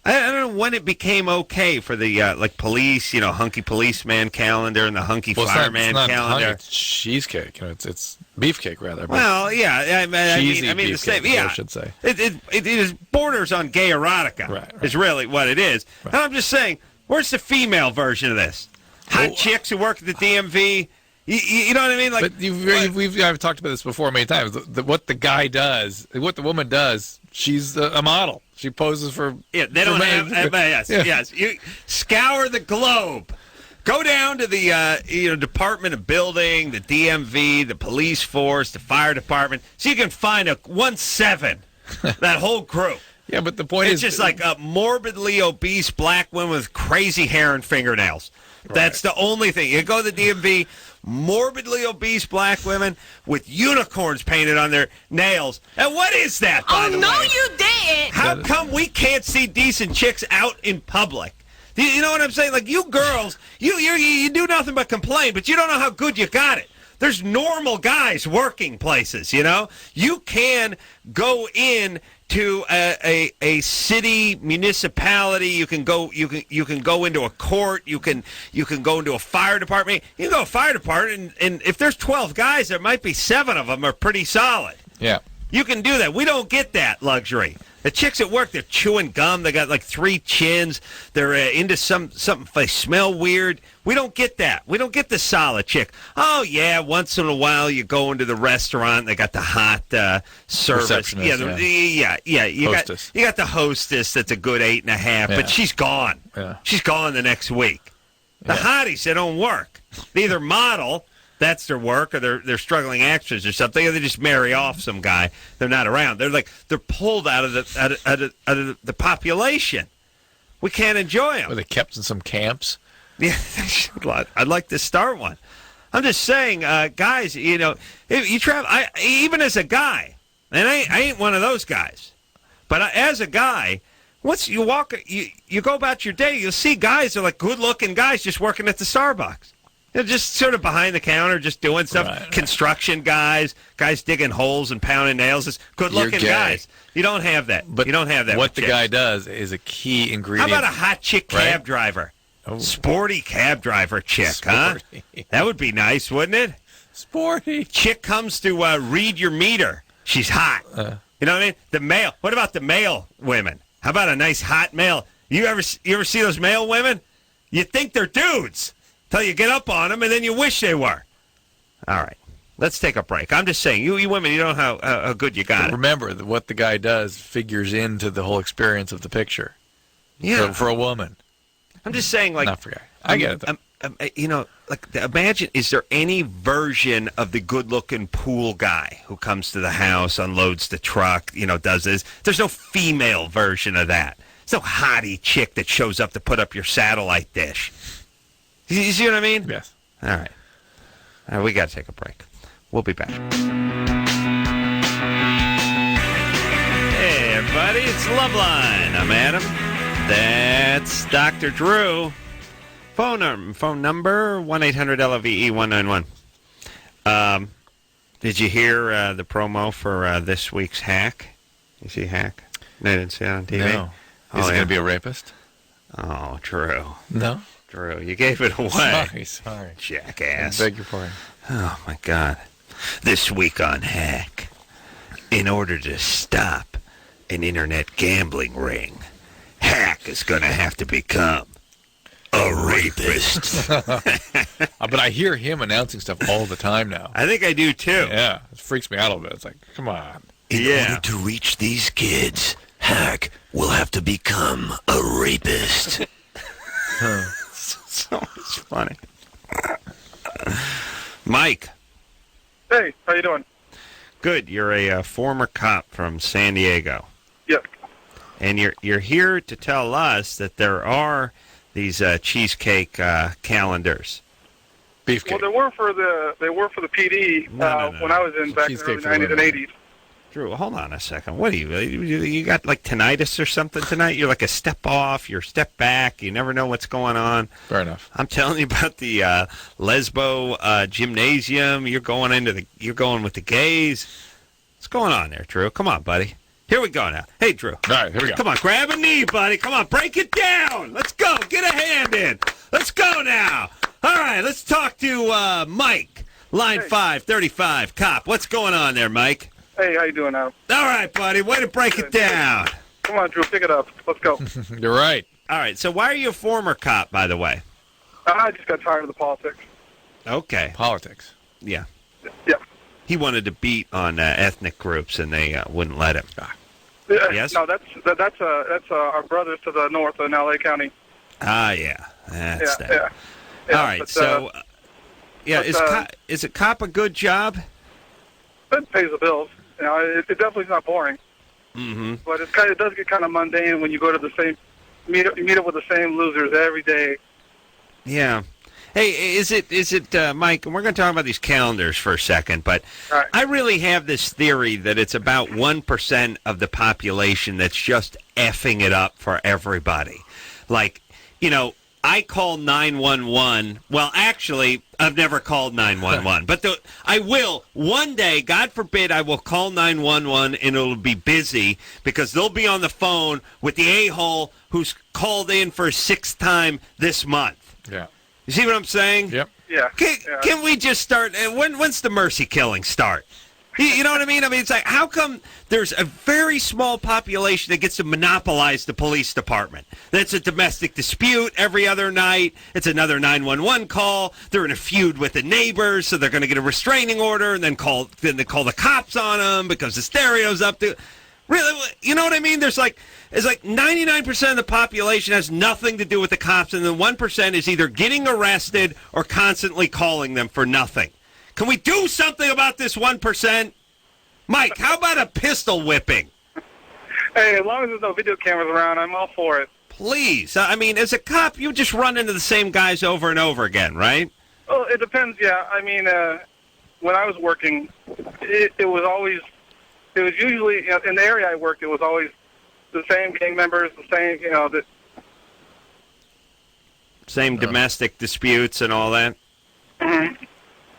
I don't know when it became okay for the, police, hunky policeman calendar and the hunky fireman calendar. It's cheesecake. It's beefcake, rather. Well, yeah. Cheesy the same. beefcake, Yeah, I should say. It is borders on gay erotica, right. Is really what it is. Right. And I'm just saying, where's the female version of this? Hot chicks who work at the DMV. You know what I mean? But I've talked about this before many times. What the guy does, what the woman does, she's a model. She poses for... Yeah, they don't have... Yes. You scour the globe. Go down to the Department of Building, the DMV, the police force, the fire department, so you can find a 1-7, that whole group. Yeah, but the point it's just like a morbidly obese black woman with crazy hair and fingernails. Right. That's the only thing. You go to the DMV, morbidly obese black women with unicorns painted on their nails. And what is that, by the way? Oh, no, you didn't. How come we can't see decent chicks out in public? You know what I'm saying? Like, you girls, you do nothing but complain, but you don't know how good you got it. There's normal guys working places, You can go in to a city municipality. You can go into a court. You can go into a fire department. You can go to a fire department, and if there's 12 guys, there might be 7 of them are pretty solid. Yeah, you can do that. We don't get that luxury. The chicks at work, they're chewing gum. They got like 3 chins. They're into something. They smell weird. We don't get that. We don't get the solid chick. Oh, yeah, once in a while you go into the restaurant. They got the hot service. Yeah. You got the hostess that's a good 8.5, but she's gone. Yeah. She's gone the next week. The hotties, they don't work. They either model... That's their work, or they're struggling actors or something, or they just marry off some guy. They're not around. They're pulled out of the population. We can't enjoy them. Were they kept in some camps? Yeah, I'd like to start one. I'm just saying, guys. If you travel. Even as a guy, and I ain't one of those guys, but as a guy, once you walk, you go about your day, you'll see guys that are like good-looking guys just working at the Starbucks. They're just sort of behind the counter, just doing stuff. Right. Construction guys digging holes and pounding nails. Just good-looking guys. You don't have that. But you don't have that. What the guy does is a key ingredient. How about a hot chick cab driver? Oh. Sporty cab driver chick, huh? That would be nice, wouldn't it? Sporty. Chick comes to read your meter. She's hot. You know what I mean? The male. What about the male women? How about a nice hot male? You ever see those male women? You think they're dudes. Till you get up on them, and then you wish they were. All right. Let's take a break. I'm just saying, you women, you don't know how good you got it. Remember that what the guy does figures into the whole experience of the picture. Yeah. For a woman. I'm just saying, like... Not for a guy. I get it, though. Imagine, is there any version of the good-looking pool guy who comes to the house, unloads the truck, does this? There's no female version of that. There's no hottie chick that shows up to put up your satellite dish. You see what I mean? Yes. All right. We got to take a break. We'll be back. Hey, everybody. It's Loveline. I'm Adam. That's Dr. Drew. Phone number 1-800-LOVE-191. Did you hear the promo for this week's Hack? You see Hack? I didn't see it on TV. No. Is it going to be a rapist? Oh, Drew. No? Drew, you gave it away. Sorry. Jackass. I beg your pardon. Oh, my God. This week on Hack, in order to stop an internet gambling ring, Hack is going to have to become a rapist. But I hear him announcing stuff all the time now. I think I do, too. Yeah. It freaks me out a little bit. It's like, come on. In order to reach these kids, Hack will have to become a rapist. So much funny. Mike. Hey, how you doing? Good. You're a former cop from San Diego. Yep. And you're here to tell us that there are these cheesecake calendars. Beefcake. Well, they were for the PD when I was in back in the early 90s and 80s. Drew, hold on a second. What are you got like tinnitus or something tonight? You're like a step off, you're a step back. You never know what's going on. Fair enough. I'm telling you about the Lesbo gymnasium. You're going with the gays. What's going on there, Drew? Come on, buddy. Here we go now. Hey, Drew. All right, here we go. Come on, grab a knee, buddy. Come on, break it down. Let's go. Get a hand in. Let's go now. All right, let's talk to Mike, line 535, cop. What's going on there, Mike? Hey, how you doing now? All right, buddy. Way to break it down. Come on, Drew. Pick it up. Let's go. You're right. All right, so why are you a former cop, by the way? I just got tired of the politics. Okay. Politics. Yeah. Yeah. He wanted to beat on ethnic groups, and they wouldn't let him. Yes? No, that's our brothers to the north in L.A. County. Ah, yeah. That's that. Yeah, all right, but, so, is a cop a good job? It pays the bills. You know, it definitely is not boring. Mm-hmm. But it does get kind of mundane when you go to the same meet up with the same losers every day. Yeah. Hey, is it Mike? And we're going to talk about these calendars for a second, but right. I really have this theory that it's about 1% of the population that's just effing it up for everybody. Like, you know, I call 911. Well, actually, I've never called 911, but I will one day. God forbid, I will call 911 and it'll be busy because they'll be on the phone with the a-hole who's called in for a 6th time this month. Yeah. You see what I'm saying? Yep. Yeah. Can we just start? When's the mercy killing start? You know what I mean? I mean, it's like, how come there's a very small population that gets to monopolize the police department? That's a domestic dispute every other night. It's another 911 call. They're in a feud with the neighbors, so they're going to get a restraining order, and then they call the cops on them because the stereo's up to. Really, you know what I mean? It's like 99% of the population has nothing to do with the cops, and then 1% is either getting arrested or constantly calling them for nothing. Can we do something about this 1%? Mike, how about a pistol whipping? Hey, as long as there's no video cameras around, I'm all for it. Please. I mean, as a cop, you just run into the same guys over and over again, right? Well, it depends, yeah. I mean, when I was working, it was usually, you know, in the area I worked, it was always the same gang members, the same, you know, same domestic disputes and all that? Mm-hmm.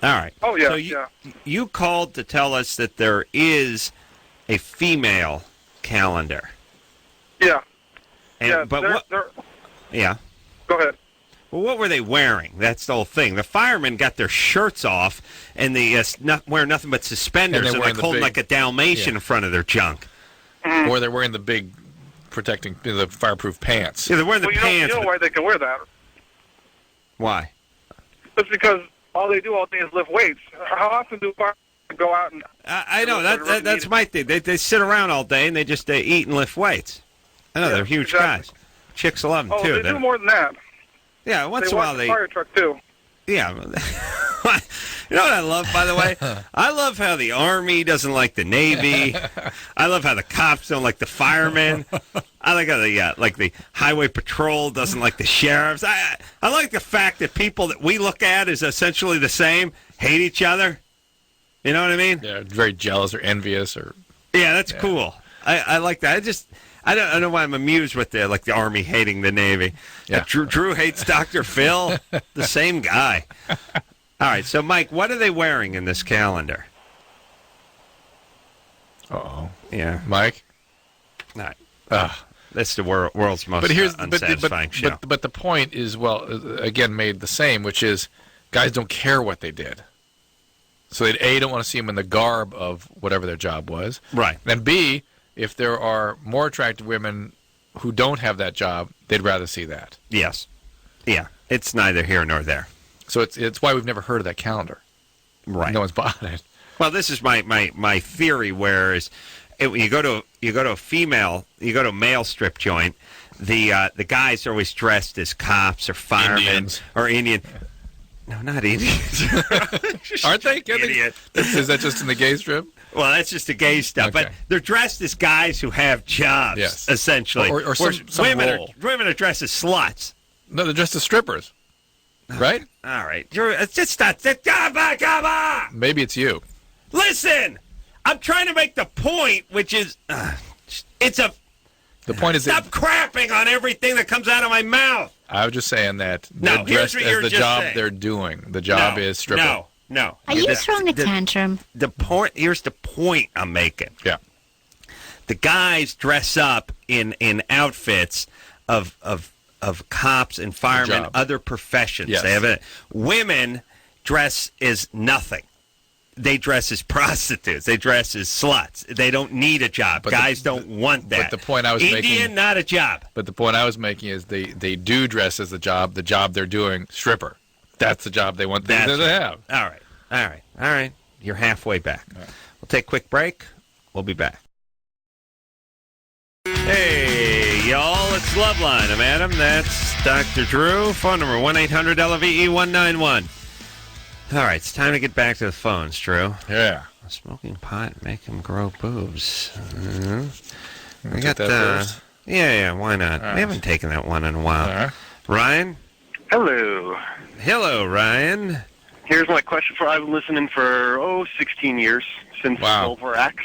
All right. Oh, yeah, so you called to tell us that there is a female calendar. Yeah. And, yeah. Go ahead. Well, what were they wearing? That's the whole thing. The firemen got their shirts off, and they wear nothing but suspenders, and like holding like a Dalmatian in front of their junk. Or they're wearing the big protecting, the fireproof pants. Yeah, they're wearing the pants. You know why they can wear that? Why? It's because all they do all day is lift weights. How often do firemen go out and... I know, that's my thing. They sit around all day, and they just eat and lift weights. I know, they're huge guys. Chicks love them, too. Oh, they do more than that. Yeah, once in a while they fire truck too. Yeah. You know what I love, by the way? I love how the Army doesn't like the Navy. I love how the cops don't like the firemen. I like how the Highway Patrol doesn't like the sheriffs. I like the fact that people that we look at as essentially the same hate each other. You know what I mean? Yeah, very jealous or envious or. Yeah, that's cool. I like that. I don't know why I'm amused with the Army hating the Navy. Yeah. Drew hates Dr. Phil. The same guy. All right, so Mike, what are they wearing in this calendar? Uh-oh. Yeah. Mike? All right. That's the world's most unsatisfying show. But the point is, well, again, made the same, which is guys don't care what they did. So they, A, don't want to see them in the garb of whatever their job was. Right. And B, if there are more attractive women who don't have that job, they'd rather see that. Yes. Yeah. It's neither here nor there. So it's why we've never heard of that calendar. Right. No one's bought it. Well, this is my theory. Whereas you go to a male strip joint, the guys are always dressed as cops or firemen Indians. or Indian. No, not Indians. Aren't they? Idiot. Is that just in the gay strip? Well, that's just the gay stuff. Okay. But they're dressed as guys who have jobs, Yes. essentially. Or some role. Women are dressed as sluts. No, they're dressed as strippers. Right? All right. It's just not... Come on! Maybe it's you. Listen! I'm trying to make the point, which is... it's a... The point is Stop crapping on everything that comes out of my mouth! I was just saying that No, they're here's dressed what as you're the just job saying. they're doing. The job is stripper. No. Are you throwing a tantrum? The point... Here's the point I'm making. Yeah. The guys dress up in outfits of cops and firemen, Job. other professions. Yes. They have it. Women dress as nothing. They dress as prostitutes. They dress as sluts. They don't need a job. But Guys don't want that. But the point I was Indian, making, not a job. But the point I was making is they do dress as the job they're doing, stripper. That's the job they want to have. All right. You're halfway back. All right. We'll take a quick break. We'll be back. Hey, y'all, it's Loveline. I'm Adam. That's Dr. Drew. Phone number 1-800-LVE-191. All right, it's time to get back to the phones, Drew. Yeah. Smoking pot make him grow boobs. We Take that first? Yeah, why not? All We right. haven't taken that one in a while. All right. Ryan? Hello. Hello, Ryan. Here's my question for I've been listening for 16 years since Silver Axe.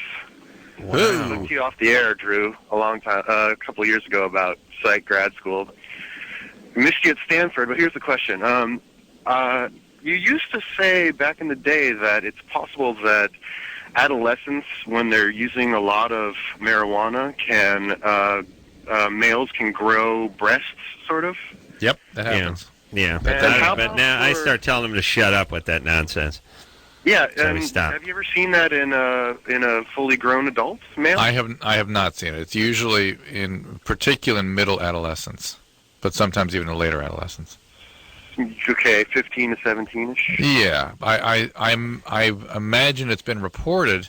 Wow. I took you off the air, Drew, a long time, a couple of years ago about psych grad school. Missed you at Stanford, but here's the question. You used to say back in the day that it's possible that adolescents, when they're using a lot of marijuana, males can grow breasts, sort of. Yep, that happens. Yeah, And but now I start telling them to shut up with that nonsense. Yeah, So we stop. have you ever seen that in a fully grown adult male? I have not seen it. It's usually in particular in middle adolescence, but sometimes even in later adolescence. Okay, 15 to 17ish. Yeah, I imagine it's been reported.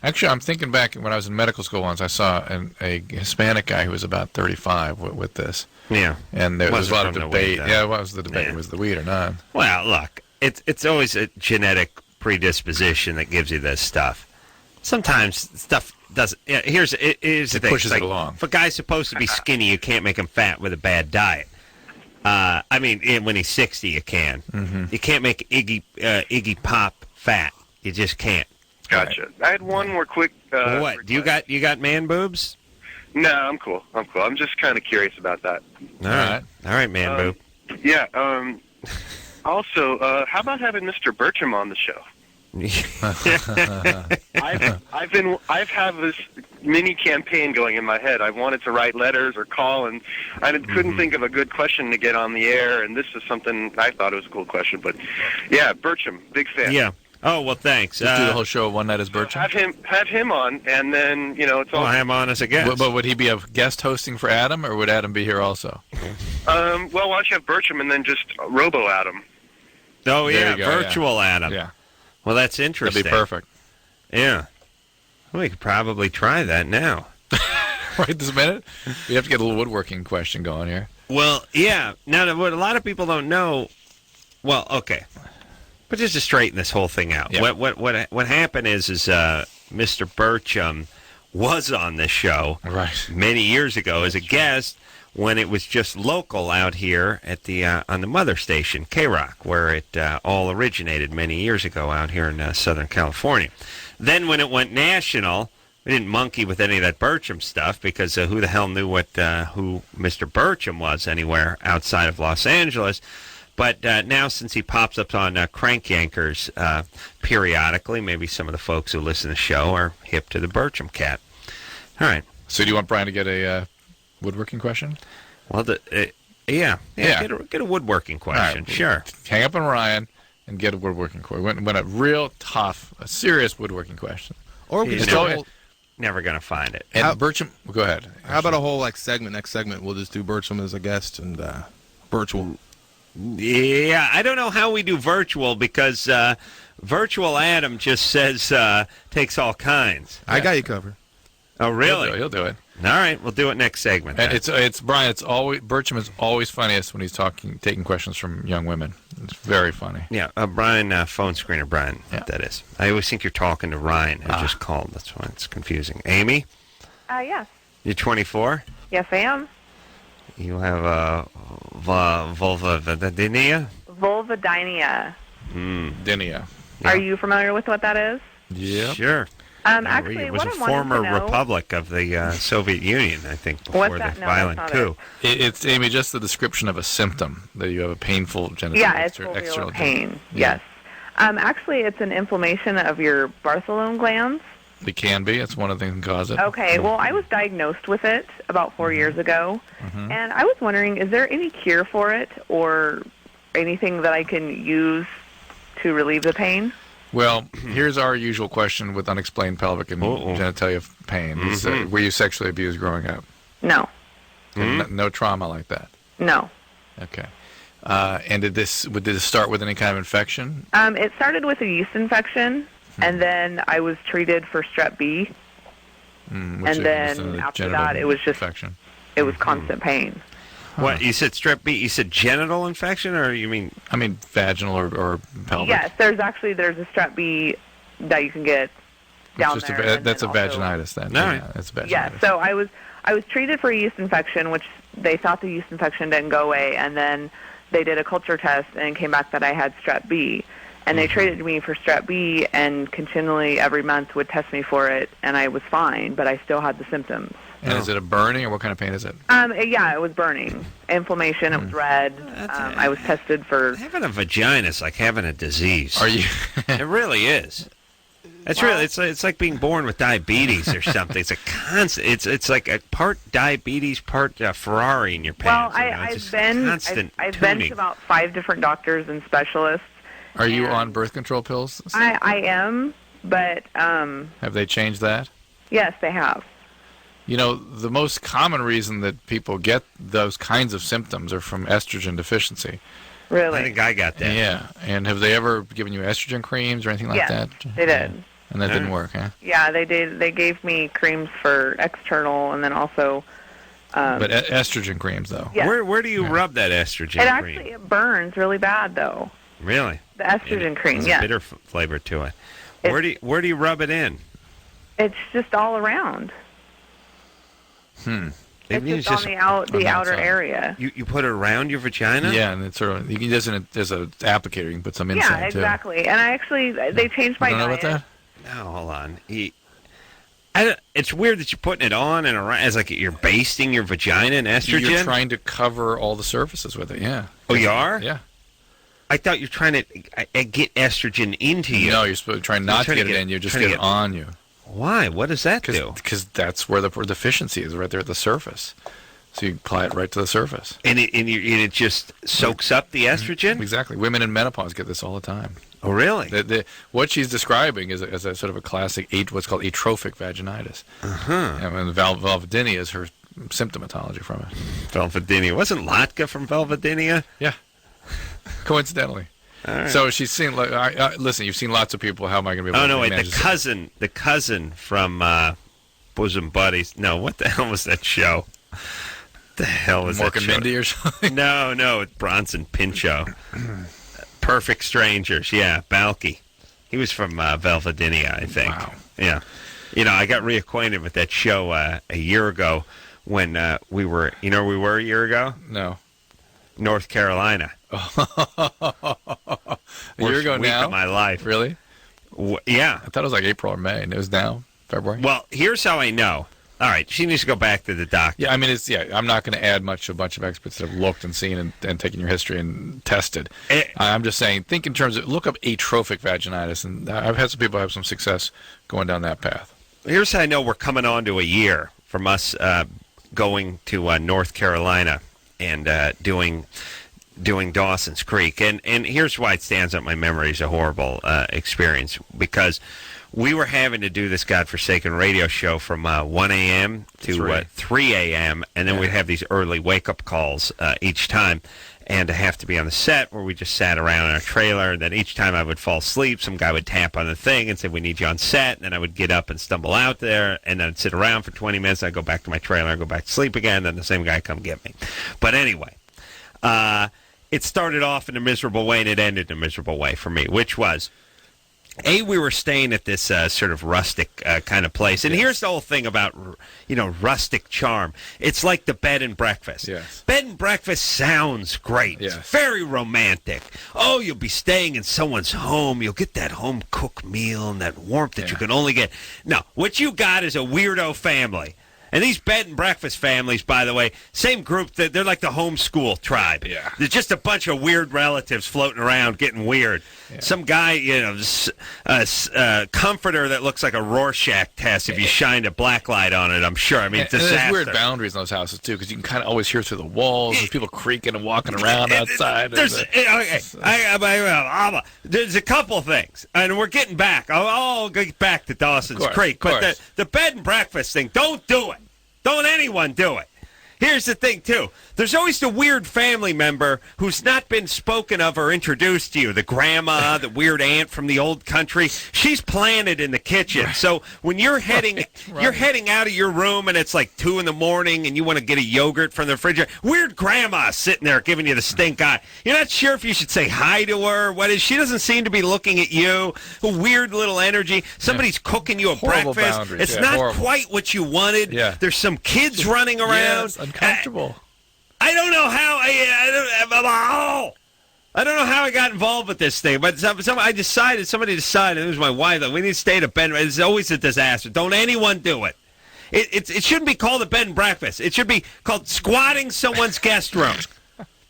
Actually, I'm thinking back when I was in medical school once. I saw a Hispanic guy who was about 35 with this. Yeah, and there was a lot of debate. Yeah, what was the debate? Yeah. Was the weed or not? Well, look, it's always a genetic predisposition that gives you this stuff. Sometimes stuff doesn't. Yeah, here's the thing. Pushes it's it along. If a guy's supposed to be skinny, you can't make him fat with a bad diet. I mean, when he's 60, you can. Mm-hmm. You can't make Iggy Pop fat. You just can't. Gotcha. I had one more quick. What? Do you got man boobs? No, I'm cool. I'm just kind of curious about that. All right, man boob. Yeah. Also, how about having Mr. Bertram on the show? I've had this mini campaign going in my head. I wanted to write letters or call, and I couldn't think of a good question to get on the air. And this is something I thought it was a cool question. But yeah, Bertram, big fan. Yeah. Oh well, thanks. Just do the whole show one night as Bertram. Have him on, and then it's all. I'll have him on as a guest. But would he be a guest hosting for Adam, or would Adam be here also? Well, why don't you have Bertram and then just Robo Adam? Oh There yeah, you go, virtual Adam. Yeah. Well, that's interesting. That'd be perfect. Yeah. We could probably try that now. Right this minute? We have to get a little woodworking question going here. Well, yeah. Now, what a lot of people don't know. Well, okay, but just to straighten this whole thing out, Yeah. what happened is Mr. Bertram was on this show many years ago as a guest when it was just local out here at the on the mother station, K-Rock, where it all originated many years ago out here in Southern California. Then when it went national, we didn't monkey with any of that Bertram stuff because who the hell knew who Mr. Bertram was anywhere outside of Los Angeles. But now since he pops up on Crank Yankers periodically, maybe some of the folks who listen to the show are hip to the Bertram cat. All right. So do you want Brian to get a woodworking question? Well, yeah. Get a woodworking question. Right. Sure. Hang up on Ryan and get a woodworking question. When a real tough, a serious woodworking question. Or we He's could just go. never going to find it. And Bertram, go ahead. How about a whole next segment? We'll just do Bertram as a guest and virtual. Yeah, I don't know how we do virtual because virtual Adam just says takes all kinds. I got you covered. Oh, really? He'll do it. All right, we'll do it next segment. And it's Brian. It's always Bertram is always funniest when he's taking questions from young women. It's very funny. Yeah, Brian, phone screener, Brian. Yeah. That is. I always think you're talking to Ryan, who just called. That's why it's confusing. Amy? Yes. You're 24? Yes, I am. You have vulvodynia? Vulvodynia. Dynia. Yeah. Are you familiar with what that is? Yeah. Sure. Actually, it was what a I wanted former to know, republic of the Soviet Union, I think, before the violent coup. It's, Amy, just the description of a symptom that you have a painful genital. Yeah, it's external pain. Yes. Actually, it's an inflammation of your Bartholin glands. It can be. It's one of the things that can cause it. Okay. Well, I was diagnosed with it about 4 years ago, and I was wondering, is there any cure for it or anything that I can use to relieve the pain? Well, here's our usual question with unexplained pelvic and genitalia pain. Were you sexually abused growing up? No. No trauma like that? No. Okay. And did this start with any kind of infection? It started with a yeast infection, and then I was treated for strep B. And then after that, it was just infection. It was constant pain. What, you said strep B? You said genital infection, or you mean? I mean vaginal or pelvic. Yes, there's a strep B that you can get down there. That's a vaginitis then. No. Yeah, that's a vaginitis. Yeah, so I was treated for a yeast infection, which they thought the yeast infection didn't go away, and then they did a culture test and came back that I had strep B. And they treated me for strep B and continually every month would test me for it, and I was fine, but I still had the symptoms. And is it a burning, or what kind of pain is it? Yeah, it was burning. Inflammation, it was red. I was tested for... Having a vagina is like having a disease. Are you? It really is. It's really it's like being born with diabetes or something. It's a constant. It's like a part diabetes, part Ferrari in your pants. Well, I've been to about 5 different doctors and specialists. Are you on birth control pills? I am, but... Have they changed that? Yes, they have. You know, the most common reason that people get those kinds of symptoms are from estrogen deficiency. Really? I think I got that. Yeah. And have they ever given you estrogen creams or anything like that? They did. And that didn't work, huh? Yeah, they did. They gave me creams for external and then also... but estrogen creams, though. Yes. Where do you rub that estrogen cream? It burns really bad, though. Really? The estrogen cream, There's yes. a bitter flavor to it. Where do you rub it in? It's just all around. It's just on the outer area. You put it around your vagina? Yeah, and it's sort of there's an applicator. You can put some inside Yeah, exactly. And they changed my diet. You don't know about that? No, hold on. It's weird that you're putting it on and around as like you're basting your vagina in estrogen. You're trying to cover all the surfaces with it. Yeah. Oh, you are? Yeah. I thought you're trying to get estrogen into you. No, you're supposed to try not to get it in you. Just get it on you. Why? What does that do? Because that's where the deficiency is, right there at the surface. So you apply it right to the surface. And it just soaks up the estrogen? Exactly. Women in menopause get this all the time. Oh, really? What she's describing is a sort of a classic, what's called atrophic vaginitis. And vulvodynia is her symptomatology from it. Vulvodynia. Wasn't Latka from Vulvodynia? Yeah. Coincidentally. All right. So she's seen. Listen, you've seen lots of people. How am I going to be able to manage this? The cousin from Bosom Buddies. No, what the hell was that show? The hell was Mork that and show? Mindy or something? No, it's Bronson Pinchot. Perfect Strangers. Yeah, Balky. He was from Vulvodynia, I think. Wow. Yeah. You know, I got reacquainted with that show a year ago when we were. You know where we were a year ago? No. North Carolina. A year ago week now? of my life. Really? Yeah. I thought it was like April or May, and it was now February. Well, here's how I know. All right, she needs to go back to the doctor. Yeah, I mean, I'm not going to add much to a bunch of experts that have looked and seen and taken your history and tested. I'm just saying, think in terms of, look up atrophic vaginitis, and I've had some people have some success going down that path. Here's how I know we're coming on to a year from us going to North Carolina and doing doing Dawson's Creek. And here's why it stands out in my memory as a horrible experience, because we were having to do this godforsaken radio show from 1 a.m. to 3 a.m., and then we'd have these early wake-up calls each time, and to have to be on the set where we just sat around in our trailer, and then each time I would fall asleep, some guy would tap on the thing and say, we need you on set, and then I would get up and stumble out there, and then I'd sit around for 20 minutes, I'd go back to my trailer, and go back to sleep again, and then the same guy come get me. But anyway, it started off in a miserable way, and it ended in a miserable way for me, which was, we were staying at this sort of rustic kind of place. And here's the whole thing about, rustic charm. It's like the bed and breakfast. Yes. Bed and breakfast sounds great. Yes. It's very romantic. Oh, you'll be staying in someone's home. You'll get that home-cooked meal and that warmth that you can only get. No, what you got is a weirdo family. And these bed and breakfast families, by the way, same group, they're like the homeschool tribe. Yeah. There's just a bunch of weird relatives floating around getting weird. Yeah. Some guy, comforter that looks like a Rorschach test if you shined a black light on it, I'm sure. I mean, disaster. And there's weird boundaries in those houses, too, because you can kind of always hear through the walls. There's people creaking and walking around outside. There's a couple things, and we're getting back. I'll get back to Dawson's Creek, but the bed and breakfast thing, don't do it. Don't anyone do it. Here's the thing, too. There's always the weird family member who's not been spoken of or introduced to you. The grandma, the weird aunt from the old country. She's planted in the kitchen. Right. So when you're heading you're heading out of your room and it's like 2 a.m. and you want to get a yogurt from the refrigerator, weird grandma sitting there giving you the stink eye. You're not sure if you should say hi to her. What is she doesn't seem to be looking at you. A weird little energy. Somebody's cooking you a horrible breakfast. Boundaries. It's not horrible. Quite what you wanted. Yeah. There's some kids running around. Yes, uncomfortable. I don't know how I don't know how I got involved with this thing, but somebody decided, it was my wife, that we need to stay at a bed. It's always a disaster. Don't anyone do it. It shouldn't be called a bed and breakfast. It should be called squatting someone's guest room.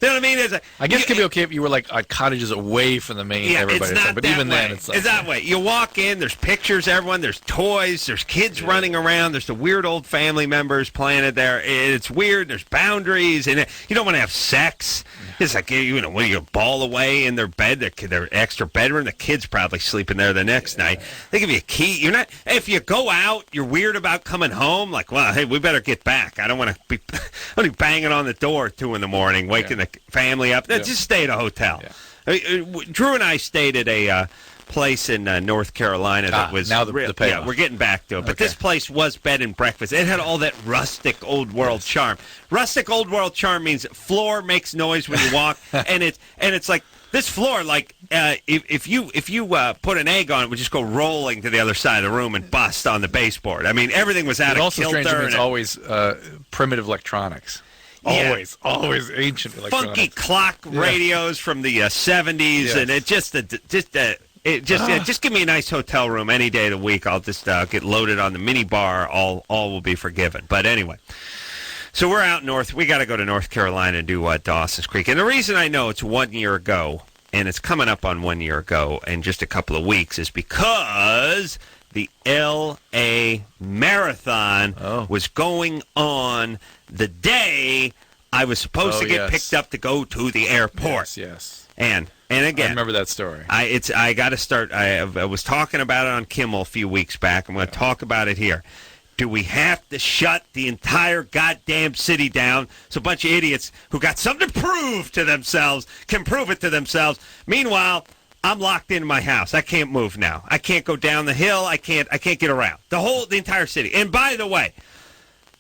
You know what I mean? I guess it could be okay if you were like cottages away from the main everybody. But even then, it's that way. You walk in, there's pictures, everyone, there's toys, there's kids running around, there's the weird old family members planted there. It's weird. There's boundaries, and you don't want to have sex. It's like, when you ball away in their bed, their extra bedroom, the kid's probably sleeping there the next night. They give you a key. You're not. If you go out, you're weird about coming home. Like, well, hey, we better get back. I don't want to be banging on the door at 2 a.m, waking the family up. Just stay at a hotel. Drew and I stayed at a place in North Carolina that was now the payoff. We're getting back to it, but this place was bed and breakfast. It had all that rustic old world charm. Rustic old world charm means floor makes noise when you walk, and it's like this floor, like if you put an egg on it, would just go rolling to the other side of the room and bust on the baseboard. I mean, everything was out of also kilter. Strange, it's always primitive electronics. Always ancient electronics. Funky clock radios from the 70s, and it just give me a nice hotel room any day of the week. I'll just get loaded on the mini bar. All will be forgiven. But anyway, so we're out north. We got to go to North Carolina and do Dawson's Creek. And the reason I know it's 1 year ago, and it's coming up on 1 year ago in just a couple of weeks, is because the L.A. Marathon was going on the day I was supposed to get picked up to go to the airport. Yes. And again, I remember that story. I got to start. I was talking about it on Kimmel a few weeks back. I'm going to talk about it here. Do we have to shut the entire goddamn city down so a bunch of idiots who got something to prove to themselves can prove it to themselves? Meanwhile, I'm locked in my house. I can't move now. I can't go down the hill. I can't get around. The entire city. And by the way,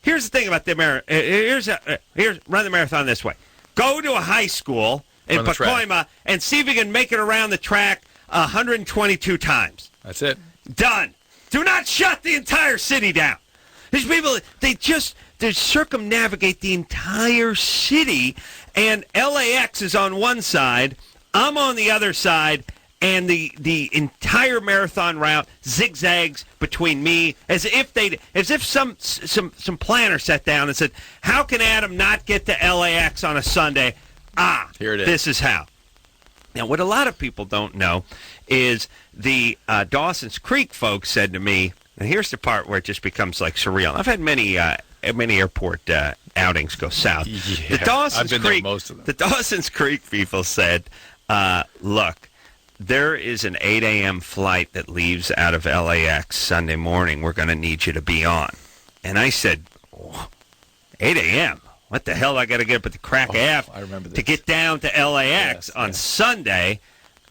here's the thing about the marathon. Here's run the marathon this way. Go to a high school in Pacoima and see if you can make it around the track 122 times. That's it. Done. Do not shut the entire city down. These people, they circumnavigate the entire city, and LAX is on one side, I'm on the other side, and the entire marathon route zigzags between me as if some planner sat down and said, how can Adam not get to LAX on a Sunday? Here it is. This is how. Now, what a lot of people don't know is the Dawson's Creek folks said to me, and here's the part where it just becomes like surreal. I've had many many airport outings go south. Yeah, The Dawson's I've been Creek, there most of them. The Dawson's Creek people said, look, there is an 8 a.m. flight that leaves out of LAX Sunday morning. We're going to need you to be on. And I said, 8 a.m.? What the hell? I got to get up at the crack of half to get down to LAX on Sunday.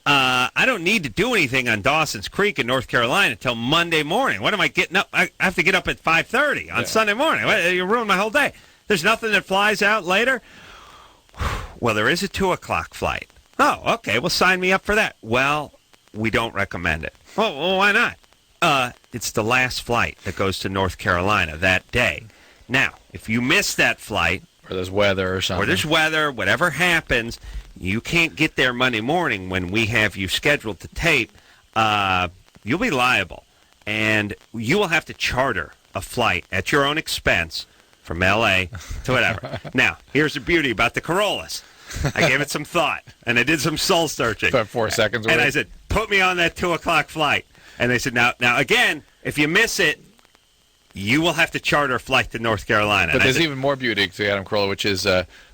I don't need to do anything on Dawson's Creek in North Carolina until Monday morning. What am I getting up? I have to get up at 5:30 on Sunday morning. You ruined my whole day. There's nothing that flies out later? Well, there is a 2 o'clock flight. Oh, okay. Well, sign me up for that. Well, we don't recommend it. Well, why not? It's the last flight that goes to North Carolina that day. Now, if you miss that flight, or there's weather or something, whatever happens, you can't get there Monday morning when we have you scheduled to tape. You'll be liable, and you will have to charter a flight at your own expense from L.A. to whatever. Now, here's the beauty about the Carollas. I gave it some thought, and I did some soul searching. About 4 seconds. And I said, put me on that 2 o'clock flight. And they said, now again, if you miss it, you will have to charter a flight to North Carolina. But there's even more beauty to Adam Carolla, which is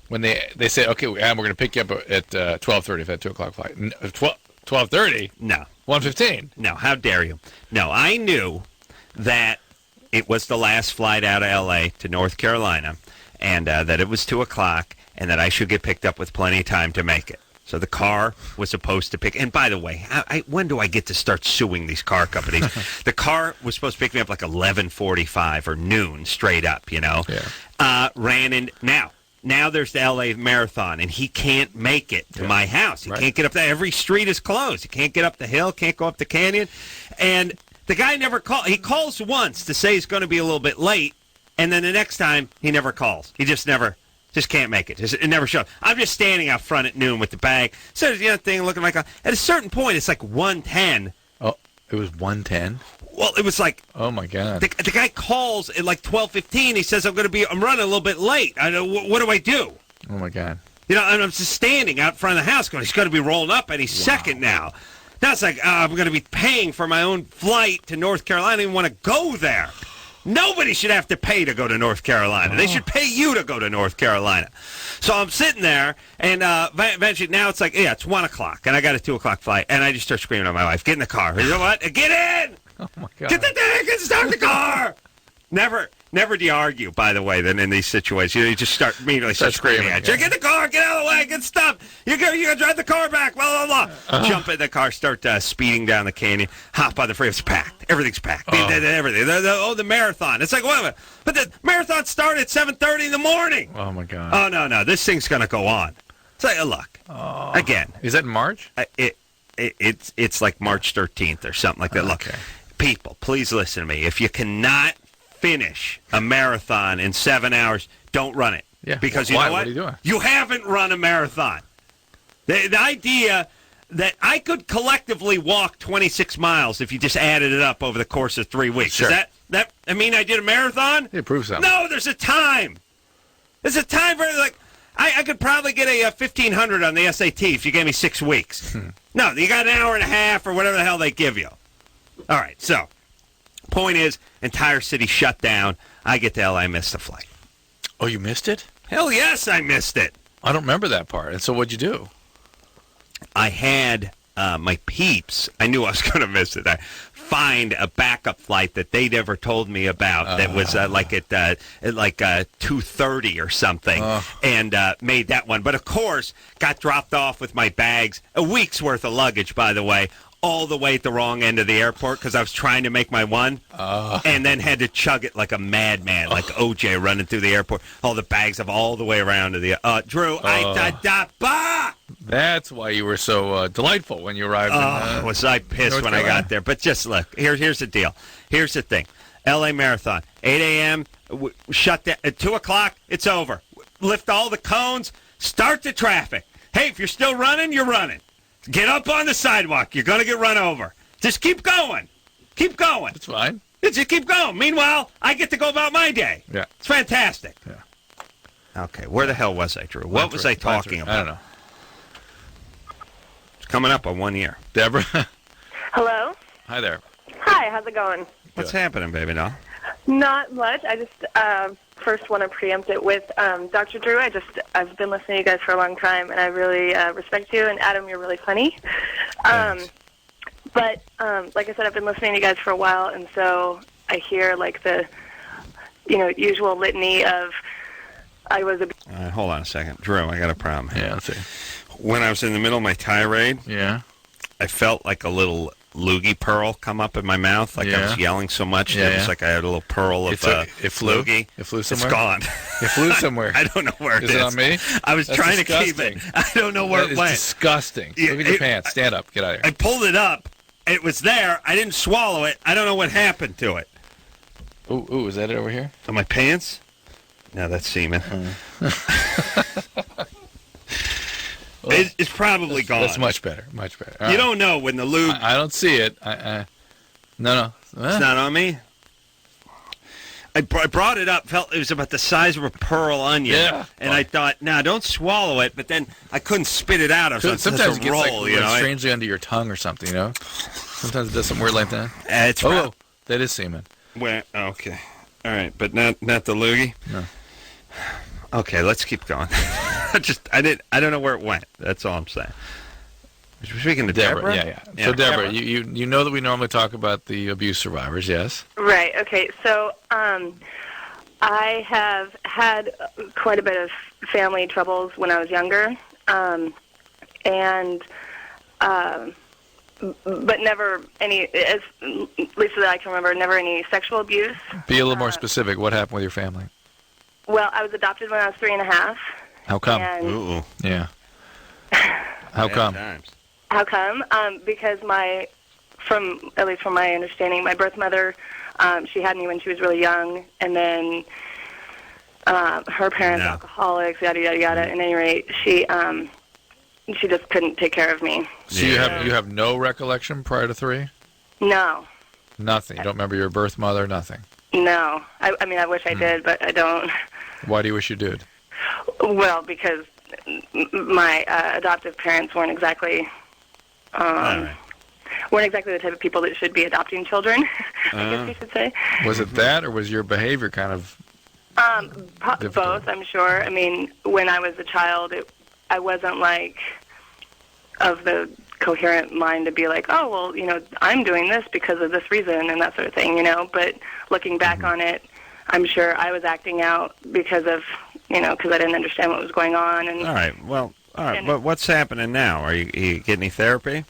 when they say, okay, Adam, we're going to pick you up at 12:30 for that 2 o'clock flight. 12:30? No. 1:15? No, how dare you? No, I knew that it was the last flight out of L.A. to North Carolina, and that it was 2 o'clock, and that I should get picked up with plenty of time to make it. So the car was supposed to pick... And by the way, when do I get to start suing these car companies? The car was supposed to pick me up like 11:45 or noon, straight up, you know. Yeah. Ran in... Now there's the L.A. Marathon, and he can't make it to my house. He can't get up there. Every street is closed. He can't get up the hill, can't go up the canyon. And the guy never calls. He calls once to say he's going to be a little bit late, and then the next time, he never calls. He just can't make it. It never shows. I'm just standing out front at noon with the bag. So, thing looking like... At a certain point, it's like 1:10. Oh, it was 1:10? Well, it was like... Oh, my God. The guy calls at like 12:15. He says, I'm running a little bit late. I know. What do I do? Oh, my God. And I'm just standing out front of the house going, he's going to be rolling up any second now. Now it's like, I'm going to be paying for my own flight to North Carolina. I don't even want to go there. Nobody should have to pay to go to North Carolina. They should pay you to go to North Carolina. So I'm sitting there, and eventually now it's like, it's 1 o'clock, and I got a 2 o'clock flight, and I just start screaming at my wife, get in the car. You know what? Get in! Oh, my God. Get the thing! Start the car! Never do you argue, by the way, then in these situations. You just immediately start screaming at you. Get the car! Get out of the way! Get stopped! You're going to drive the car back! Blah, blah, blah. Jump in the car, start speeding down the canyon, hop on the freeway. It's packed. Everything's packed. Everything. The marathon. It's like, wait a minute. But the marathon started at 7:30 in the morning. Oh, my God. Oh, no. This thing's going to go on. It's like, look. Again. Is that in March? It's like March 13th or something like that. Look, people, please listen to me. If you cannot finish a marathon in 7 hours, don't run it. Yeah. Because you know what? What are you doing? You haven't run a marathon. The idea that I could collectively walk 26 miles if you just added it up over the course of 3 weeks. Sure. Does that I mean I did a marathon? It proves something. No, there's a time. There's a time for I could probably get a 1,500 on the SAT if you gave me 6 weeks. No, you got an hour and a half or whatever the hell they give you. All right, so point is, entire city shut down. I get to LA, I missed the flight. Oh, you missed it? Hell yes, I missed it. I don't remember that part. And so what'd you do? I had my peeps. I knew I was going to miss it. I find a backup flight that they never told me about that was at 2:30 or something, and made that one. But of course, got dropped off with my bags, a week's worth of luggage, by the way, all the way at the wrong end of the airport because I was trying to make my one, and then had to chug it like a madman, like OJ running through the airport. All the bags of all the way around to the Drew. That's why you were so delightful when you arrived. Was I pissed North when Carolina. I got there? But just look, here's the deal. Here's the thing. L.A. Marathon, 8 a.m., shut down. At 2 o'clock, it's over. Lift all the cones, start the traffic. Hey, if you're still running, you're running. Get up on the sidewalk. You're going to get run over. Just keep going. Keep going. That's fine. Just keep going. Meanwhile, I get to go about my day. Yeah. It's fantastic. Yeah. Okay, where the hell was I, Drew? What was I talking about? I don't know. It's coming up on 1 year. Deborah? Hello? Hi there. Hi, how's it going? What's happening, baby doll? Not much. I just first want to preempt it with Dr. Drew. I've been listening to you guys for a long time, and I really respect you. And Adam, you're really funny. But like I said, I've been listening to you guys for a while, and so I hear like the usual litany of I was a. Hold on a second, Drew. I got a problem. Yeah, let's see. When I was in the middle of my tirade, I felt like a little loogie pearl come up in my mouth, like I was yelling so much. It was like I had a little pearl of it flew. loogie. It flew somewhere. It's gone. It flew somewhere. I don't know where it is. Is it on me? I was That's trying disgusting. to keep it. I don't know where That it is went. Disgusting. Yeah, Look at your pants. Stand up. Get out of here. I pulled it up. It was there. I didn't swallow it. I don't know what happened to it. Ooh, is that it over here? On my pants? No, that's semen. It's probably gone. That's much better. Much better. You don't know when the lube... I don't see it. No. It's not on me? I brought it up, felt it was about the size of a pearl onion, and I thought, don't swallow it, but then I couldn't spit it out. I was on such Sometimes a it gets roll, like strangely under your tongue or something, Sometimes it does something weird like that. It's that is semen. Okay. All right, but not the loogie? No. Okay, let's keep going. I don't know where it went. That's all I'm saying. Speaking to Deborah? Yeah. So, Deborah, you know that we normally talk about the abuse survivors, yes? Right. Okay. So I have had quite a bit of family troubles when I was younger, but never any, at least that I can remember, never any sexual abuse. Be a little more specific. What happened with your family? Well, I was adopted when I was 3.5. How come? And Yeah. How come? How come? Because at least from my understanding, my birth mother, she had me when she was really young, and then her parents, alcoholics, yada yada yada. At any rate, she just couldn't take care of me. So you have no recollection prior to 3? No. Nothing. You don't remember your birth mother? Nothing. No. I mean, I wish I did, but I don't. Why do you wish you did? Well, because my adoptive parents weren't exactly the type of people that should be adopting children, I guess you should say. Was it that, or was your behavior kind of both, I'm sure. I mean, when I was a child, I wasn't like of the coherent mind to be like, oh, well, I'm doing this because of this reason and that sort of thing, But looking back on it, I'm sure I was acting out because of, because I didn't understand what was going on. And all right. But what's happening now? Are you getting any therapy?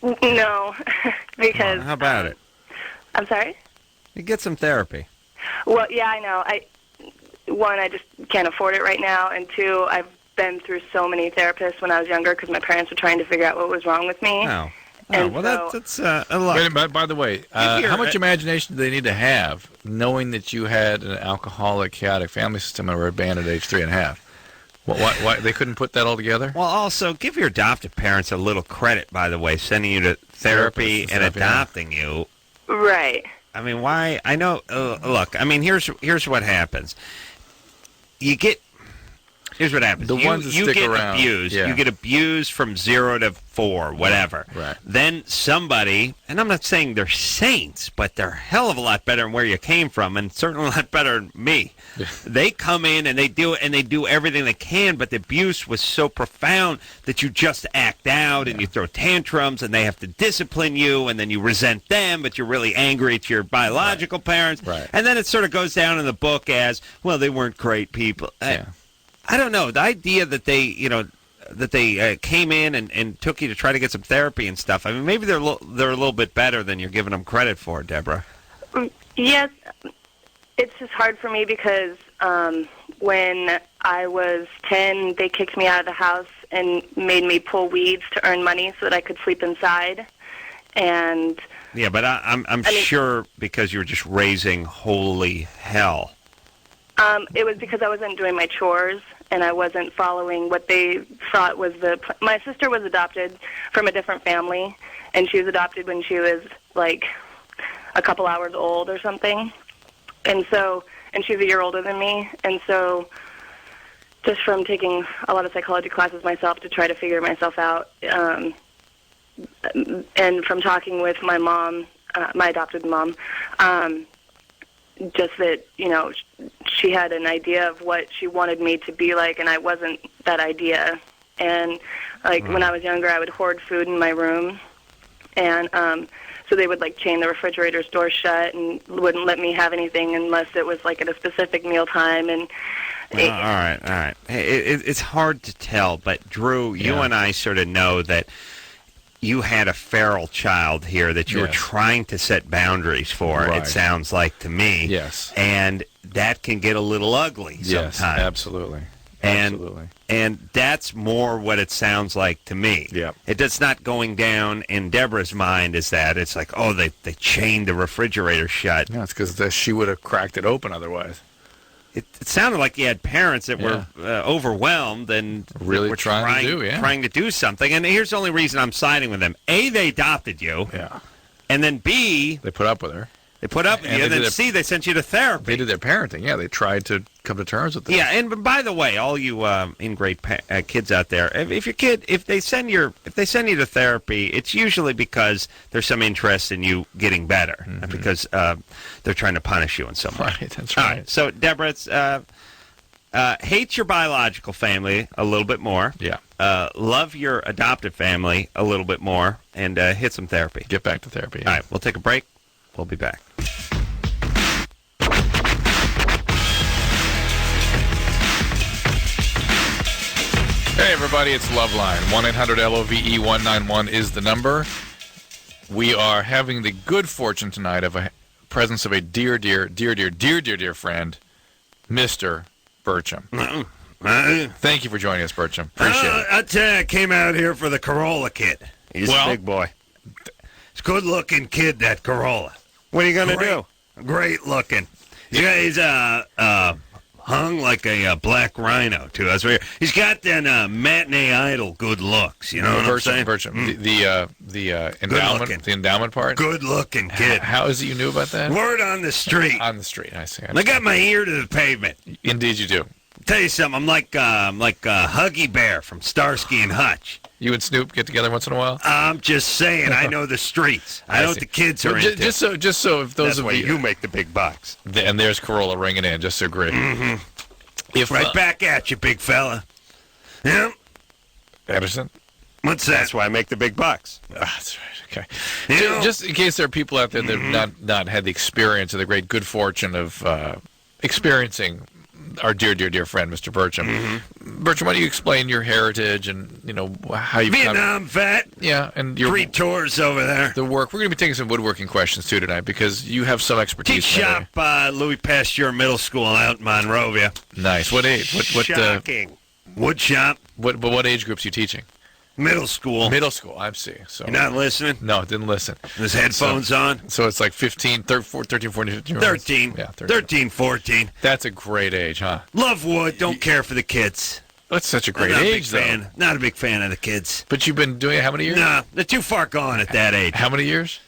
No, because... How about it? I'm sorry? You get some therapy. Well, yeah, I know. One, I just can't afford it right now, and two, I've been through so many therapists when I was younger because my parents were trying to figure out what was wrong with me. That's a lot. Wait a minute, by the way, how much imagination do they need to have knowing that you had an alcoholic, chaotic family system and were abandoned at age 3.5? Why they couldn't put that all together? Well, also, give your adoptive parents a little credit, by the way, sending you to therapy and adopting you. Right. I mean, why? I know, look, I mean, here's what happens. Here's what happens. The ones that stick around. Abused. Yeah. You get abused from 0 to 4, whatever. Right. Then somebody, and I'm not saying they're saints, but they're a hell of a lot better than where you came from, and certainly a lot better than me. They come in and they do everything they can, but the abuse was so profound that you just act out and you throw tantrums, and they have to discipline you, and then you resent them, but you're really angry at your biological parents. Right. And then it sort of goes down in the book as, well, they weren't great people. I don't know. The idea that they came in and took you to try to get some therapy and stuff. I mean, maybe they're a little bit better than you're giving them credit for, Deborah. Yes, it's just hard for me because when I was 10, they kicked me out of the house and made me pull weeds to earn money so that I could sleep inside. And yeah, but I'm sure because you were just raising holy hell. It was because I wasn't doing my chores and I wasn't following what they thought was my sister was adopted from a different family, and she was adopted when she was like a couple hours old or something. And she's a year older than me, and so just from taking a lot of psychology classes myself to try to figure myself out, and from talking with my mom, my adopted mom, just that, she had an idea of what she wanted me to be like, and I wasn't that idea. And, when I was younger, I would hoard food in my room, and so they would, chain the refrigerator's door shut and wouldn't let me have anything unless it was, at a specific mealtime, and... All right. Hey, it's hard to tell, but, Drew, you and I sort of know that you had a feral child here that you were trying to set boundaries for, Right. it sounds like to me. Yes. And that can get a little ugly sometimes. Yes, absolutely. And that's more what it sounds like to me. Yeah. It's not going down in Deborah's mind is that. It's like, oh, they chained the refrigerator shut. Yeah, it's because she would have cracked it open otherwise. It sounded like you had parents that were overwhelmed and really were trying to do something. And here's the only reason I'm siding with them. A, they adopted you. Yeah. And then B, they put up with her. They put up with you. And then C, they sent you to therapy. They did their parenting. Yeah, they tried to come to terms with this. Yeah, and by the way, all you ingrate kids out there, if they send you to therapy, it's usually because there's some interest in you getting better, because they're trying to punish you in some way. Right, that's right. All right, so Deborah, it's, hate your biological family a little bit more. Yeah. Love your adoptive family a little bit more, and hit some therapy. Get back to therapy. Yeah. All right, we'll take a break. We'll be back. Hey, everybody, it's Loveline. 1-800-LOVE-191 is the number. We are having the good fortune tonight of a presence of a dear friend, Mr. Burcham. Thank you for joining us, Burcham. Appreciate it. I tell you, I came out here for the Carolla kid. He's a big boy. He's a good-looking kid, that Carolla. What are you going to do? Great looking. He's hung like a black rhino, too. That's weird. He's got then matinee idol good looks. You know what I'm saying? Burcham, the endowment part? Good-looking kid. How is it you knew about that? Word on the street. On the street, I see. I got my ear to the pavement. Indeed you do. Tell you something, I'm like Huggy Bear from Starsky and Hutch. You and Snoop get together once in a while? I'm just saying, I know the streets. I know what the kids are into. Just so if those of you make the big bucks. And there's Carolla ringing in, just so great. Mm-hmm. Right back at you, big fella. Yeah. Anderson? What's that? That's why I make the big bucks. That's right. Okay. Just in case there are people out there that have not had the experience or the great good fortune of experiencing our dear friend, Mr. Burcham. Burcham, why don't you explain your heritage and, how you Vietnam vet. Yeah, and your 3 tours over there. The work. We're going to be taking some woodworking questions, too, tonight, because you have some expertise. Teach shop Louis Pasteur Middle School out in Monrovia. Nice. What age? What Shocking. Wood shop. What age groups are you teaching? Middle school. Middle school, I see. So you're not listening? No, didn't listen. His headphones on? So it's like 15, 13, 14, 15. 13. Yeah, 13, 14. That's a great age, huh? Love wood, don't care for the kids. That's such a great age, though. Not a big fan of the kids. But you've been doing it how many years? Nah, they're too far gone at that age. How many years?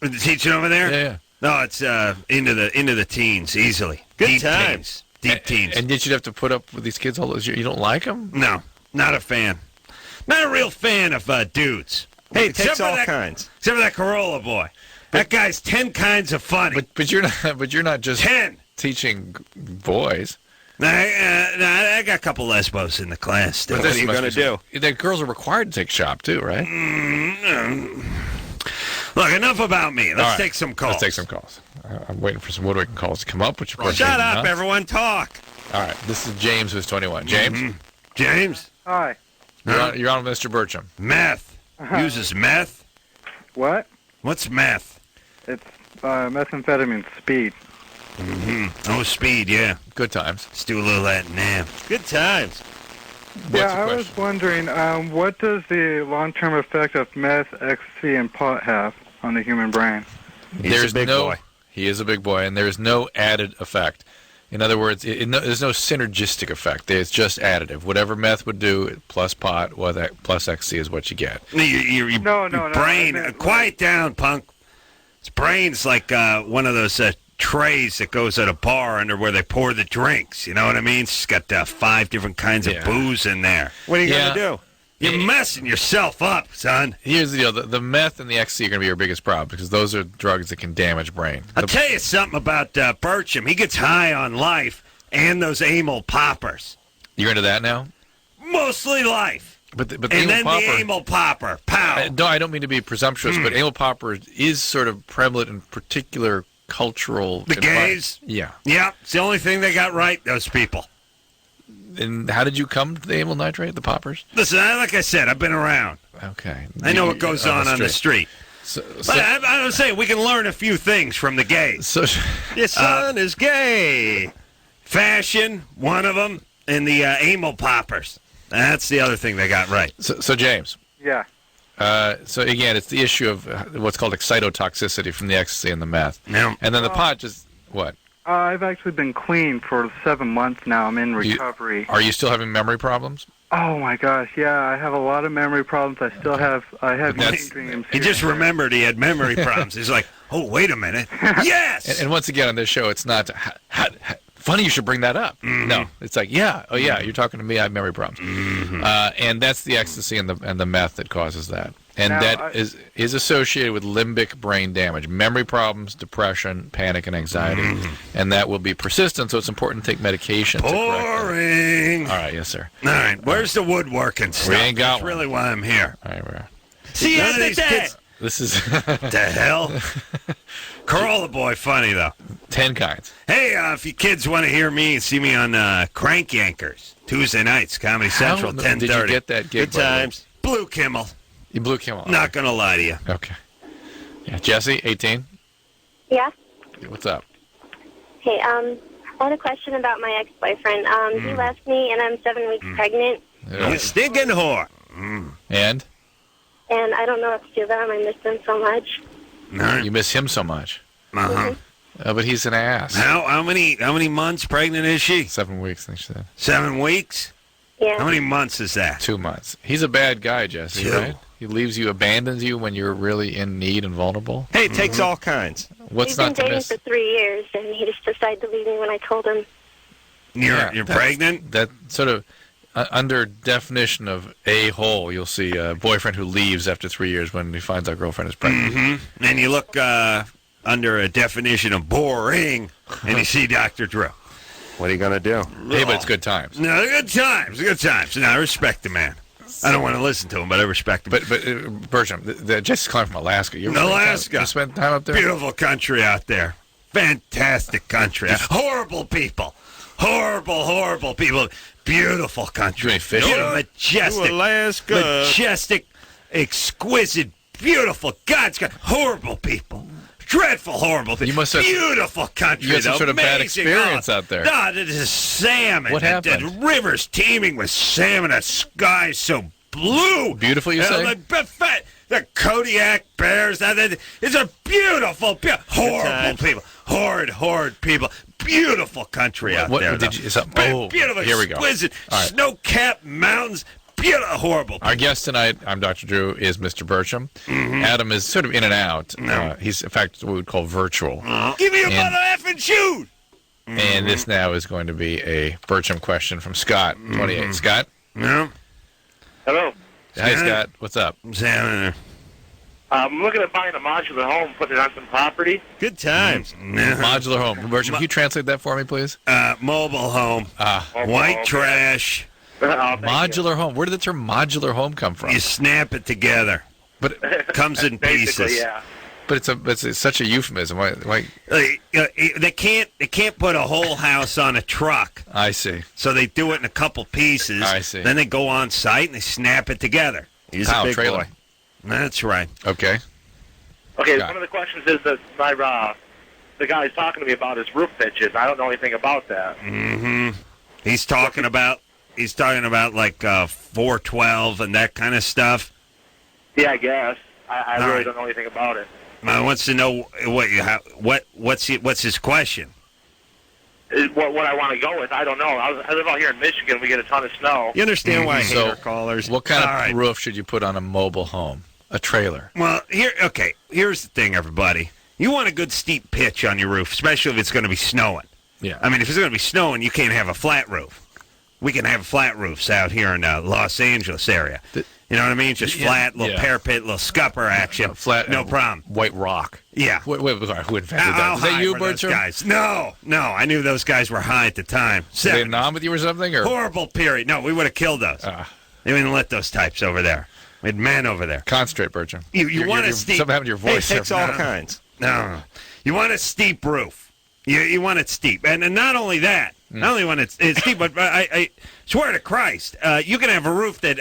Teaching over there? Yeah. No, it's into the teens, easily. Good Deep times. Deep teens. And yet you'd have to put up with these kids all those years. You don't like them? No, not a fan. Not a real fan of dudes. Hey, it takes all kinds. Except for that Carolla boy. That guy's 10 kinds of funny. But you're not just 10 teaching boys. I got a couple lesbos in the class still. What are you going to do? The girls are required to take shop too, right? Look, enough about me. Let's take some calls. Let's take some calls. I'm waiting for some woodworking calls to come up. Which Shut up, everyone. Talk. All right. This is James, who's 21. James? James? Hi. You're on Mr. Burcham. Meth. Uses meth? What? What's meth? It's methamphetamine, speed. Oh, speed, yeah. Good times. Let's do a little of that now. Good times. I was wondering, what does the long-term effect of meth, ecstasy, and pot have on the human brain? There's a big boy. He is a big boy, and there's no added effect. In other words, there's no synergistic effect. It's just additive. Whatever meth would do, plus pot, plus ecstasy is what you get. Your brain, quiet down, punk. His brain's like one of those trays that goes at a bar under where they pour the drinks. You know what I mean? It's got 5 different kinds of booze in there. What are you going to do? You're messing yourself up, son. Here's the deal. The meth and the ecstasy are going to be your biggest problem because those are drugs that can damage brain. I'll tell you something about Burcham. He gets high on life and those amyl poppers. You're into that now? Mostly life. But the and then popper, the amyl popper. Pow. No, I don't mean to be presumptuous, but amyl popper is sort of prevalent in particular cultural... The gays? Yeah. Yeah, it's the only thing they got right, those people. And how did you come to the amyl nitrate, the poppers? Listen, like I said, I've been around. Okay. I know what goes on the street. But I was saying, we can learn a few things from the gays. Your son is gay. Fashion, one of them, and the amyl poppers. That's the other thing they got right. So James. Yeah. So again, it's the issue of what's called excitotoxicity from the ecstasy and the meth. Yeah. And then the pot just, what? I've actually been clean for 7 months now. I'm in recovery. Are you still having memory problems? Oh my gosh, yeah, I have a lot of memory problems. I have night dreams. He just remembered he had memory problems. He's like, oh, wait a minute. Yes! And once again, on this show, it's not funny you should bring that up. Mm-hmm. No, it's like, you're talking to me, I have memory problems. Mm-hmm. And that's the ecstasy and the meth that causes that. And Now, that is associated with limbic brain damage, memory problems, depression, panic, and anxiety. Mm-hmm. And that will be persistent, so it's important to take medication. Boring. All right, yes, sir. All right, where's the woodworking stuff? We ain't got That's really why I'm here. All right, we're See, None of these these kids. This is... the hell? Carolla boy funny, though. 10 kinds. Hey, if you kids want to hear me, see me on Crank Yankers, Tuesday nights, Comedy Central, 10:30. Did you get that gig? Good times. Blue Kimmel. You Blue Kimmel. Not going to lie to you. Okay. Yeah, Jesse, 18. Yeah. What's up? Hey, I had a question about my ex-boyfriend. He left me, and I'm 7 weeks pregnant. You stinking whore. And? And I don't know what to do about him. I miss him so much. You miss him so much. Uh-huh. But he's an ass. How many months pregnant is she? 7 weeks, I think she said. 7 weeks? Yeah. How many months is that? 2 months. He's a bad guy, Jesse, 2. right? He leaves you, abandons you when you're really in need and vulnerable. Hey, it takes all kinds. What's We've been not to dating miss? for 3 years, and he just decided to leave me when I told him. You're pregnant? That sort of, under definition of a-hole, you'll see a boyfriend who leaves after 3 years when he finds out girlfriend is pregnant. Mm-hmm. And you look under a definition of boring, and you see Dr. Drew. What are you going to do? Hey, but it's good times. No, good times. Good times. No, I respect the man. I don't want to listen to him, but I respect him. But Bertram, Jesse's calling from Alaska. You Alaska. You spent time up there? Beautiful country out there. Fantastic country. Horrible people. Horrible people. Beautiful country. You fishing? Majestic. To Alaska. Majestic, exquisite, beautiful. God's got horrible people. Dreadful, horrible people. You must have, beautiful country, you had some though. sort of bad Amazing. experience out there. No, it is salmon. What happened? The rivers teeming with salmon. The sky so blue. Beautiful, you say? The Kodiak bears. It's a beautiful, horrible people. Horrid people. Beautiful country out there. Beautiful, here we go. Exquisite, Right. snow-capped mountains. Beautiful, horrible people. Our guest tonight, I'm Dr. Drew, is Mr. Bertram. Adam is sort of in and out. He's, in fact, what we would call virtual. Give me a mother effing shoot! And this now is going to be a Bertram question from Scott, 28. Scott? No. Hello. Hi, Scott. What's up? I'm looking at buying a modular home, putting it on some property. Good times. Modular home. Bertram, can you translate that for me, please? Mobile home. White trash. Modular home. Where did the term modular home come from? You snap it together. But it comes in pieces. Yeah. But it's such a euphemism. Why? They can't put a whole house on a truck. I see. So they do it in a couple pieces. I see. Then they go on site and they snap it together. He's a big trailer. boy. That's right. Okay. Okay, Got one of the questions is that the guy's talking to me about his roof pitches. I don't know anything about that. He's talking about like 412 and that kind of stuff. Yeah, I guess. I All really right. don't know anything about it. I wants to know what's his question. What I want to go with, I don't know. I live out here in Michigan. We get a ton of snow. You understand why I hate So, our callers? What kind All of right. roof should you put on a mobile home? A trailer. Well, here's the thing, everybody. You want a good steep pitch on your roof, especially if it's going to be snowing. Yeah. I mean, if it's going to be snowing, you can't have a flat roof. We can have flat roofs out here in Los Angeles area. You know what I mean? Just flat, little parapet, little scupper action. Flat, no problem. White rock. Yeah. Wait, sorry, who invented that? Is that you, Bertram? Guys? No. I knew those guys were high at the time. Were they non with you or something? Or? Horrible period. No, we would have killed those. They wouldn't let those types over there. We had men over there. Concentrate, Bertram. You want a steep... Something happened to your voice. It takes all kinds. No. You want a steep roof. You want it steep. And not only that, not only when it's steep, but I swear to Christ, you can have a roof that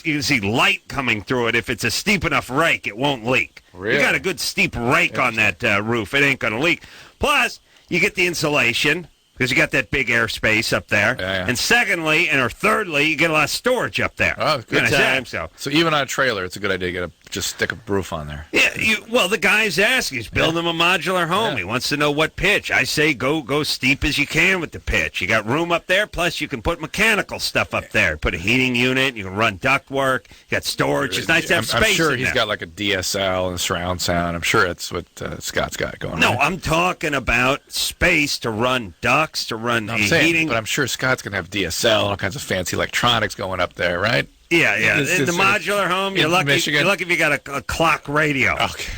you can see light coming through it. If it's a steep enough rake, it won't leak. Really? You got a good steep rake on that roof, it ain't going to leak. Plus, you get the insulation, because you got that big airspace up there. Yeah. And secondly, or thirdly, you get a lot of storage up there. Oh, good time. So even on a trailer, it's a good idea to just stick a roof on there. Yeah, well, the guy's asking. He's building him a modular home. He wants to know what pitch. I say go steep as you can with the pitch. You got room up there, plus you can put mechanical stuff up there. Put a heating unit. You can run duct work. You got storage. It's nice to have space. I'm sure in he's there. got like a DSL and surround sound. I'm sure that's what Scott's got going on. No, I'm talking about space to run ducts, to run heating. But I'm sure Scott's going to have DSL and all kinds of fancy electronics going up there, right? Yeah. In the modular home, you're lucky if you got a clock radio. Okay.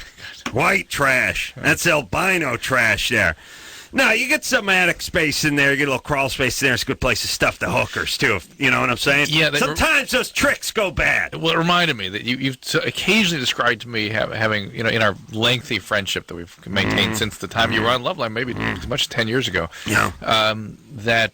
White trash. That's albino trash there. No, you get some attic space in there. You get a little crawl space in there. It's a good place to stuff the hookers, too. You know what I'm saying? Yeah. Sometimes those tricks go bad. Well, it reminded me that you've occasionally described to me having, in our lengthy friendship that we've maintained since the time you were on Loveline, maybe as much as 10 years ago, that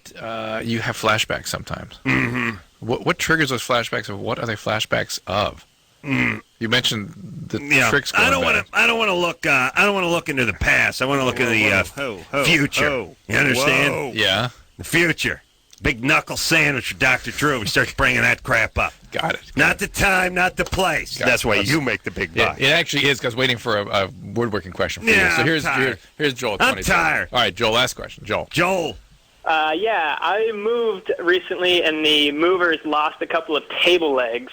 you have flashbacks sometimes. Mm-hmm. What triggers those flashbacks, and what are they flashbacks of? You mentioned the tricks going bad. I don't want to look. I don't want to look into the past. I want to look into the future. You understand? Whoa. Yeah. The future. Big knuckle sandwich for Dr. Drew. He starts bringing that crap up. Got it. Not the time, not the place. That's why you make the big bucks. It actually is, because waiting for a woodworking question for you. So here's Joel. I'm tired. All right, Joel. Last question. Joel. Yeah, I moved recently, and the movers lost a couple of table legs,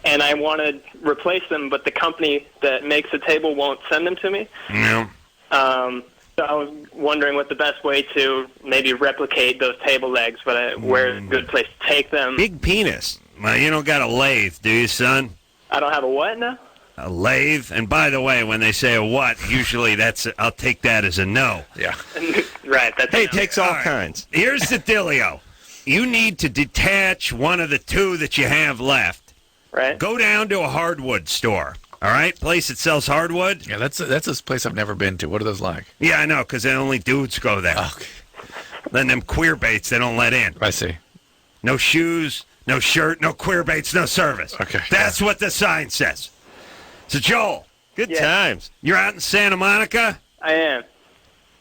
and I want to replace them, but the company that makes the table won't send them to me. No. So I was wondering what the best way to maybe replicate those table legs, but where's a good place to take them? Big penis. Well, you don't got a lathe, do you, son? I don't have a what now? A lathe. And by the way, when they say a what, usually I'll take that as a no. Yeah. Right. It takes all kinds. Here's the dealio. You need to detach one of the two that you have left. Right. Go down to a hardwood store. All right? Place that sells hardwood. Yeah, that's a place I've never been to. What are those like? Yeah, I know, because only dudes go there. Okay. Then them queer baits they don't let in. I see. No shoes, no shirt, no queer baits, no service. Okay. That's what the sign says. So, Joel. Good times. You're out in Santa Monica? I am.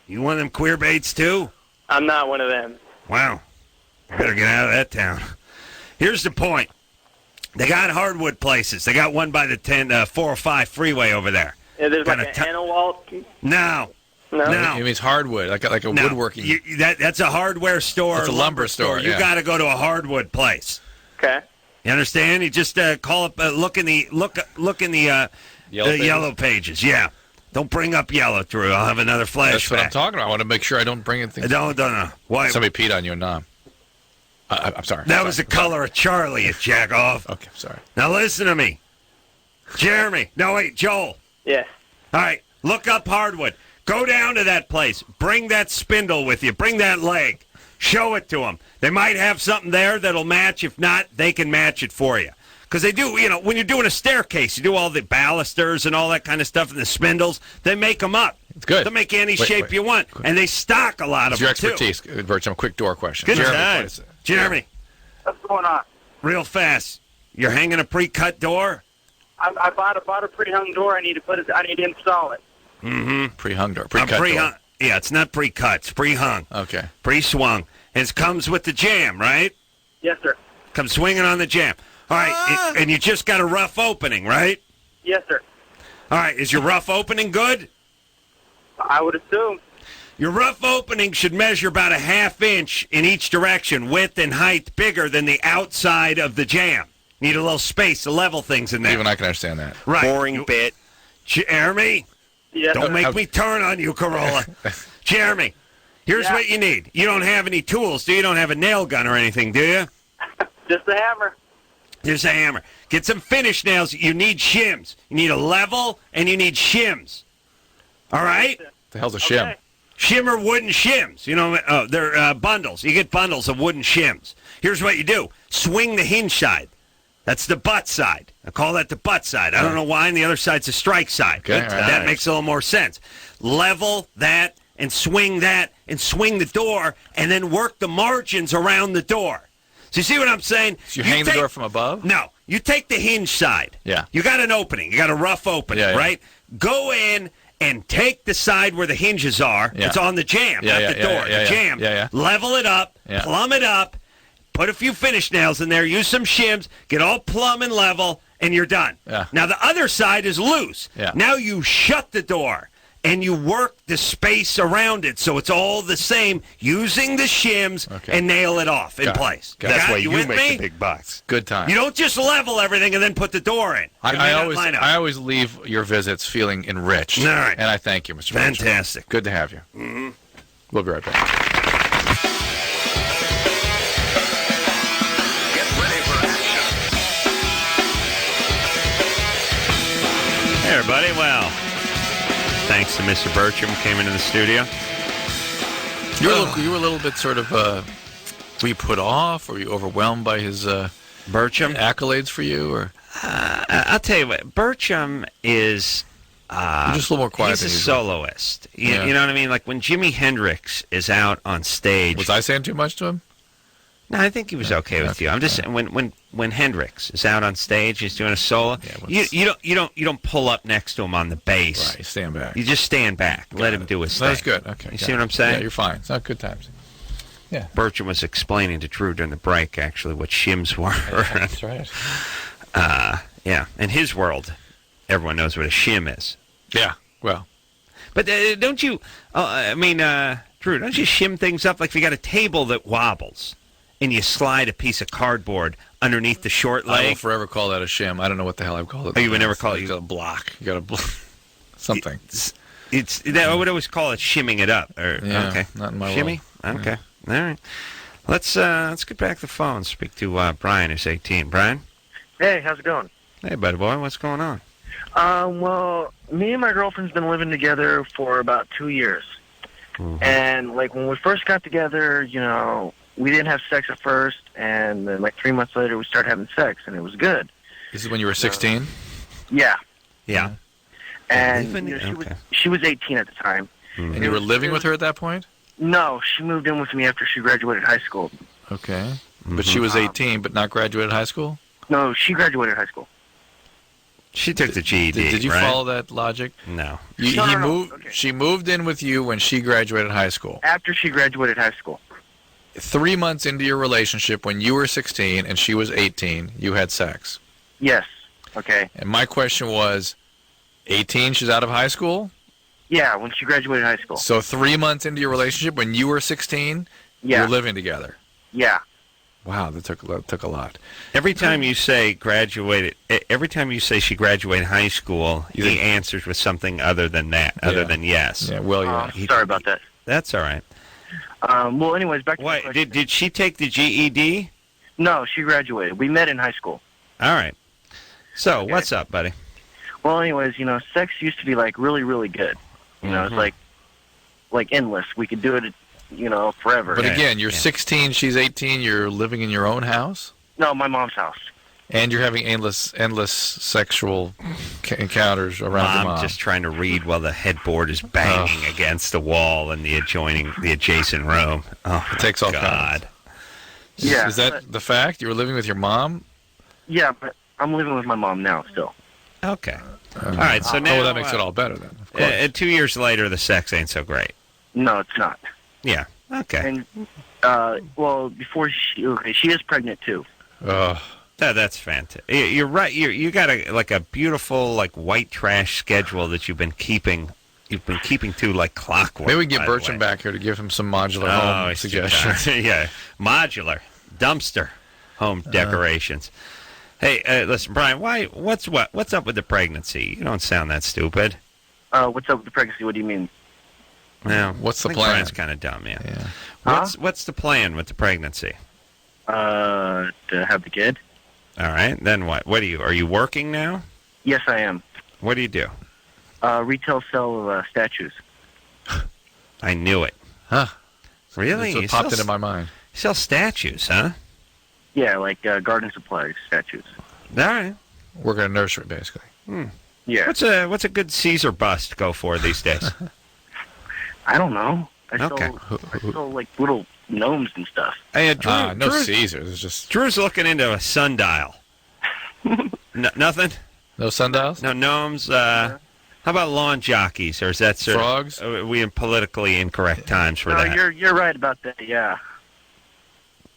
You one of them queer baits, too? I'm not one of them. Wow. Better get out of that town. Here's the point. They got hardwood places. They got one by the 405 freeway over there. Yeah, there's like an Anawalt. No. It means hardwood, like a woodworking. That's a hardware store. It's a lumber store. You got to go to a hardwood place. Okay. You understand? You just call up. Look in the yellow pages. Yeah. Don't bring up yellow, Drew. I'll have another flashback. That's what I'm talking about. I want to make sure I don't bring anything. Don't. Why? Somebody peed on you, Nom. I'm sorry. That was the color of Charlie, you jack off. Okay, sorry. Now listen to me. Jeremy. No, wait, Joel. Yeah. All right, look up hardwood. Go down to that place. Bring that spindle with you. Bring that leg. Show it to them. They might have something there that'll match. If not, they can match it for you. Because they do, when you're doing a staircase, you do all the balusters and all that kind of stuff and the spindles. They make them up. It's good. They'll make any shape you want. And they stock a lot of them, too. It's your expertise, Virgil. Quick door question. Good times. Jeremy. What's going on? Real fast. You're hanging a pre-cut door? I bought a pre-hung door. I need to install it. Mm-hmm. Pre-hung door. Pre-cut door. Yeah, it's not pre-cut. It's pre-hung. Okay. Pre-swung. And it comes with the jam, right? Yes, sir. Comes swinging on the jam. All right, and you just got a rough opening, right? Yes, sir. All right, is your rough opening good? I would assume. Your rough opening should measure about a half inch in each direction, width and height bigger than the outside of the jam. Need a little space to level things in there. Even I can understand that. Right. Boring bit. Jeremy? Yes, Don't make me turn on you, Carolla. Jeremy, Here's what you need. You don't have any tools, do you? You don't have a nail gun or anything, do you? Just a hammer. Here's a hammer. Get some finish nails. You need shims. You need a level, and you need shims. All right? The hell's a shim? Shimmer wooden shims. You know, they're bundles. You get bundles of wooden shims. Here's what you do. Swing the hinge side. That's the butt side. I call that the butt side. I don't know why, and the other side's the strike side. Okay, That makes a little more sense. Level that and swing the door, and then work the margins around the door. So you see what I'm saying? So you hang the door from above? No. You take the hinge side. Yeah. You got an opening. You got a rough opening, right? Go in and take the side where the hinges are. Yeah. It's on the jamb, not the door. The jamb. Yeah. Level it up, plumb it up, put a few finish nails in there, use some shims, get all plumb and level, and you're done. Yeah. Now, the other side is loose. Yeah. Now you shut the door, and you work the space around it so it's all the same using the shims and nail it off in place. That's why you you with make me? the big bucks. Good time. You don't just level everything and then put the door in. I always leave your visits feeling enriched. All right. And I thank you, Mr. Fantastic. Bertram. Good to have you. Mm-hmm. We'll be right back. Hey, everybody. Well, thanks to Mr. Bertram came into the studio. You were a little bit sort of, were you put off? Or were you overwhelmed by his Bertram accolades for you? Or I'll tell you what, Bertram is... You're just a little more quiet He's than a usual. soloist. You know what I mean? Like when Jimi Hendrix is out on stage... Was I saying too much to him? No, I think he was okay with you. I'm just saying when Hendrix is out on stage, he's doing a solo. You don't pull up next to him on the bass. Right, you stand back. You just stand back. Let him do his thing. That's good. Okay. You see what I'm saying? Yeah, you're fine. It's not good times. Yeah. Bertram was explaining to Drew during the break actually what shims were. That's right. Yeah. In his world, everyone knows what a shim is. Yeah. Well. But don't you? Drew, don't you shim things up like if you got a table that wobbles? And you slide a piece of cardboard underneath the short leg. I will forever call that a shim. I don't know what the hell I've called it. Oh, you would never call it... You got a block. You got a block. Something. I would always call it shimming it up. Okay. Not in my Shimmy? world. Okay. All right. Let's get back to the phone. Speak to Brian, who's 18. Brian? Hey, how's it going? Hey, buddy boy. What's going on? Well, me and my girlfriend's been living together for about 2 years. Mm-hmm. And, when we first got together, we didn't have sex at first, and then, 3 months later, we started having sex, and it was good. This is when you were 16? Yeah. Yeah. And she was 18 at the time. Mm-hmm. And you were living with her at that point? No, she moved in with me after she graduated high school. Okay. But she was 18, but not graduated high school? No, she graduated high school. She took the GED, Did you follow that logic? No. She moved in with you when she graduated high school? After she graduated high school. 3 months into your relationship, when you were 16 and she was 18, you had sex? Yes. Okay. And my question was, 18, she's out of high school? Yeah, when she graduated high school. So 3 months into your relationship, when you were 16, you were living together? Yeah. Wow, that took a lot. Every time you say she graduated high school, he answers with something other than that, other than yes. Yeah, well, sorry about that. That's all right. Well, anyways, back to the question. Did she take the GED? No, she graduated. We met in high school. All right. So, what's up, buddy? Well, anyways, sex used to be, really, really good. It's like endless. We could do it, forever. But again, you're 16, she's 18, you're living in your own house? No, my mom's house. And you're having endless sexual encounters around your mom. Just trying to read while the headboard is banging against the wall in the adjacent room. Oh, it takes all God. kinds. Yeah. Is that the fact? You were living with your mom? Yeah, but I'm living with my mom now still. Okay. All right, so now... Oh, that makes it all better then, of course. 2 years later, the sex ain't so great. No, it's not. Yeah, okay. And, before she is pregnant too. That's fantastic. You're right. You got a beautiful white trash schedule that you've been keeping. You've been keeping to like clockwork. Maybe we can get Bertram back here to give him some modular home suggestions. Yeah, modular dumpster home decorations. Hey, listen, Brian. What's up with the pregnancy? You don't sound that stupid. What's up with the pregnancy? What do you mean? Well, what's the I think plan? Brian's kind of dumb, yeah. What's the plan with the pregnancy? To have the kid. All right. Then what? Are you working now? Yes, I am. What do you do? Retail sell statues. I knew it. Huh? Really? That's what popped into my mind. You sell statues, huh? Yeah, like garden supply statues. All right. Work at a nursery, basically. Yeah. What's a good Caesar bust go for these days? I don't know. I Okay. sell like little gnomes and stuff. Hey, no Caesars. It's just Drew's looking into a sundial. Nothing? No sundials? No gnomes. How about lawn jockeys? Or is that sort frogs? Are we in politically incorrect times for that? You're right about that. Yeah.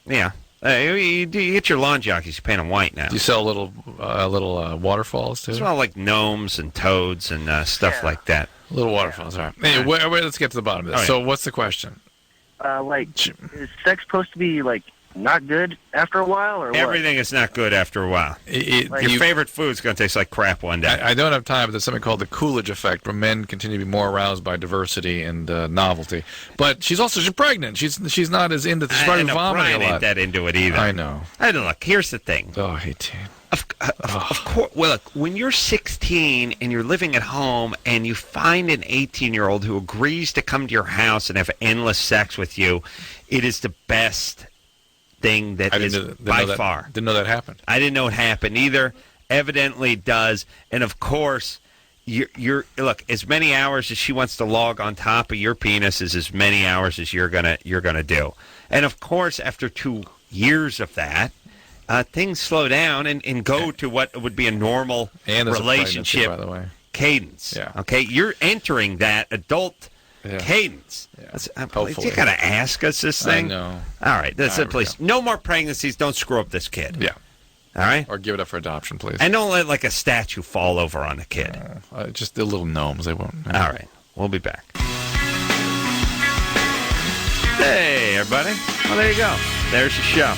Yeah. You get your lawn jockeys. You paint them white now. Do you sell little waterfalls too? It's all like gnomes and toads and stuff like that. Little waterfalls. All right. Anyway, let's get to the bottom of this. All right. So, what's the question? Is sex supposed to be like not good after a while, or Everything is not good after a while. Your favorite food's going to taste like crap one day. I don't have time, but there's something called the Coolidge effect, where men continue to be more aroused by diversity and novelty. But she's pregnant. She's not as into vomiting Brian a lot. ain't that into it either. I know. Look, here's the thing. Oh, I hate it. Of course. Well, look, when you're 16 and you're living at home and you find an 18-year-old who agrees to come to your house and have endless sex with you, it is the best thing that is by far. Didn't know that happened. I didn't know it happened either. Evidently does. And of course, you're look, as many hours as she wants to log on top of your penis is as many hours as you're gonna do. And of course, after 2 years of that, things slow down and go to what would be a normal relationship by the way. cadence. Yeah. Okay, you're entering that adult cadence. Yeah. You got to ask us this thing. I know. All right, that's it, please. No more pregnancies. Don't screw up this kid. Yeah. All right? Or give it up for adoption, please. And don't let like a statue fall over on the kid. Just the little gnomes. They won't. All right. We'll be back. Hey, everybody. Well, there you go. There's the show.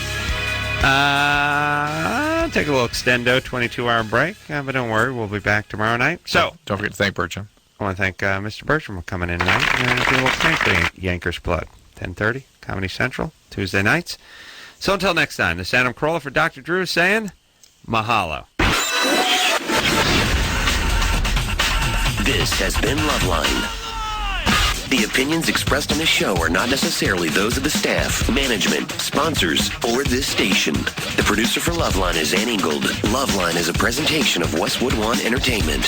Take a little extendo 22-hour break. But don't worry. We'll be back tomorrow night. So don't forget to thank Bertram. I want to thank Mr. Bertram for coming in tonight and do a little thank the Yankers Plug. 10:30, Comedy Central, Tuesday nights. So until next time, this is Adam Carolla for Dr. Drew saying mahalo. This has been Loveline. The opinions expressed on this show are not necessarily those of the staff, management, sponsors, or this station. The producer for Loveline is Ann Ingold. Loveline is a presentation of Westwood One Entertainment.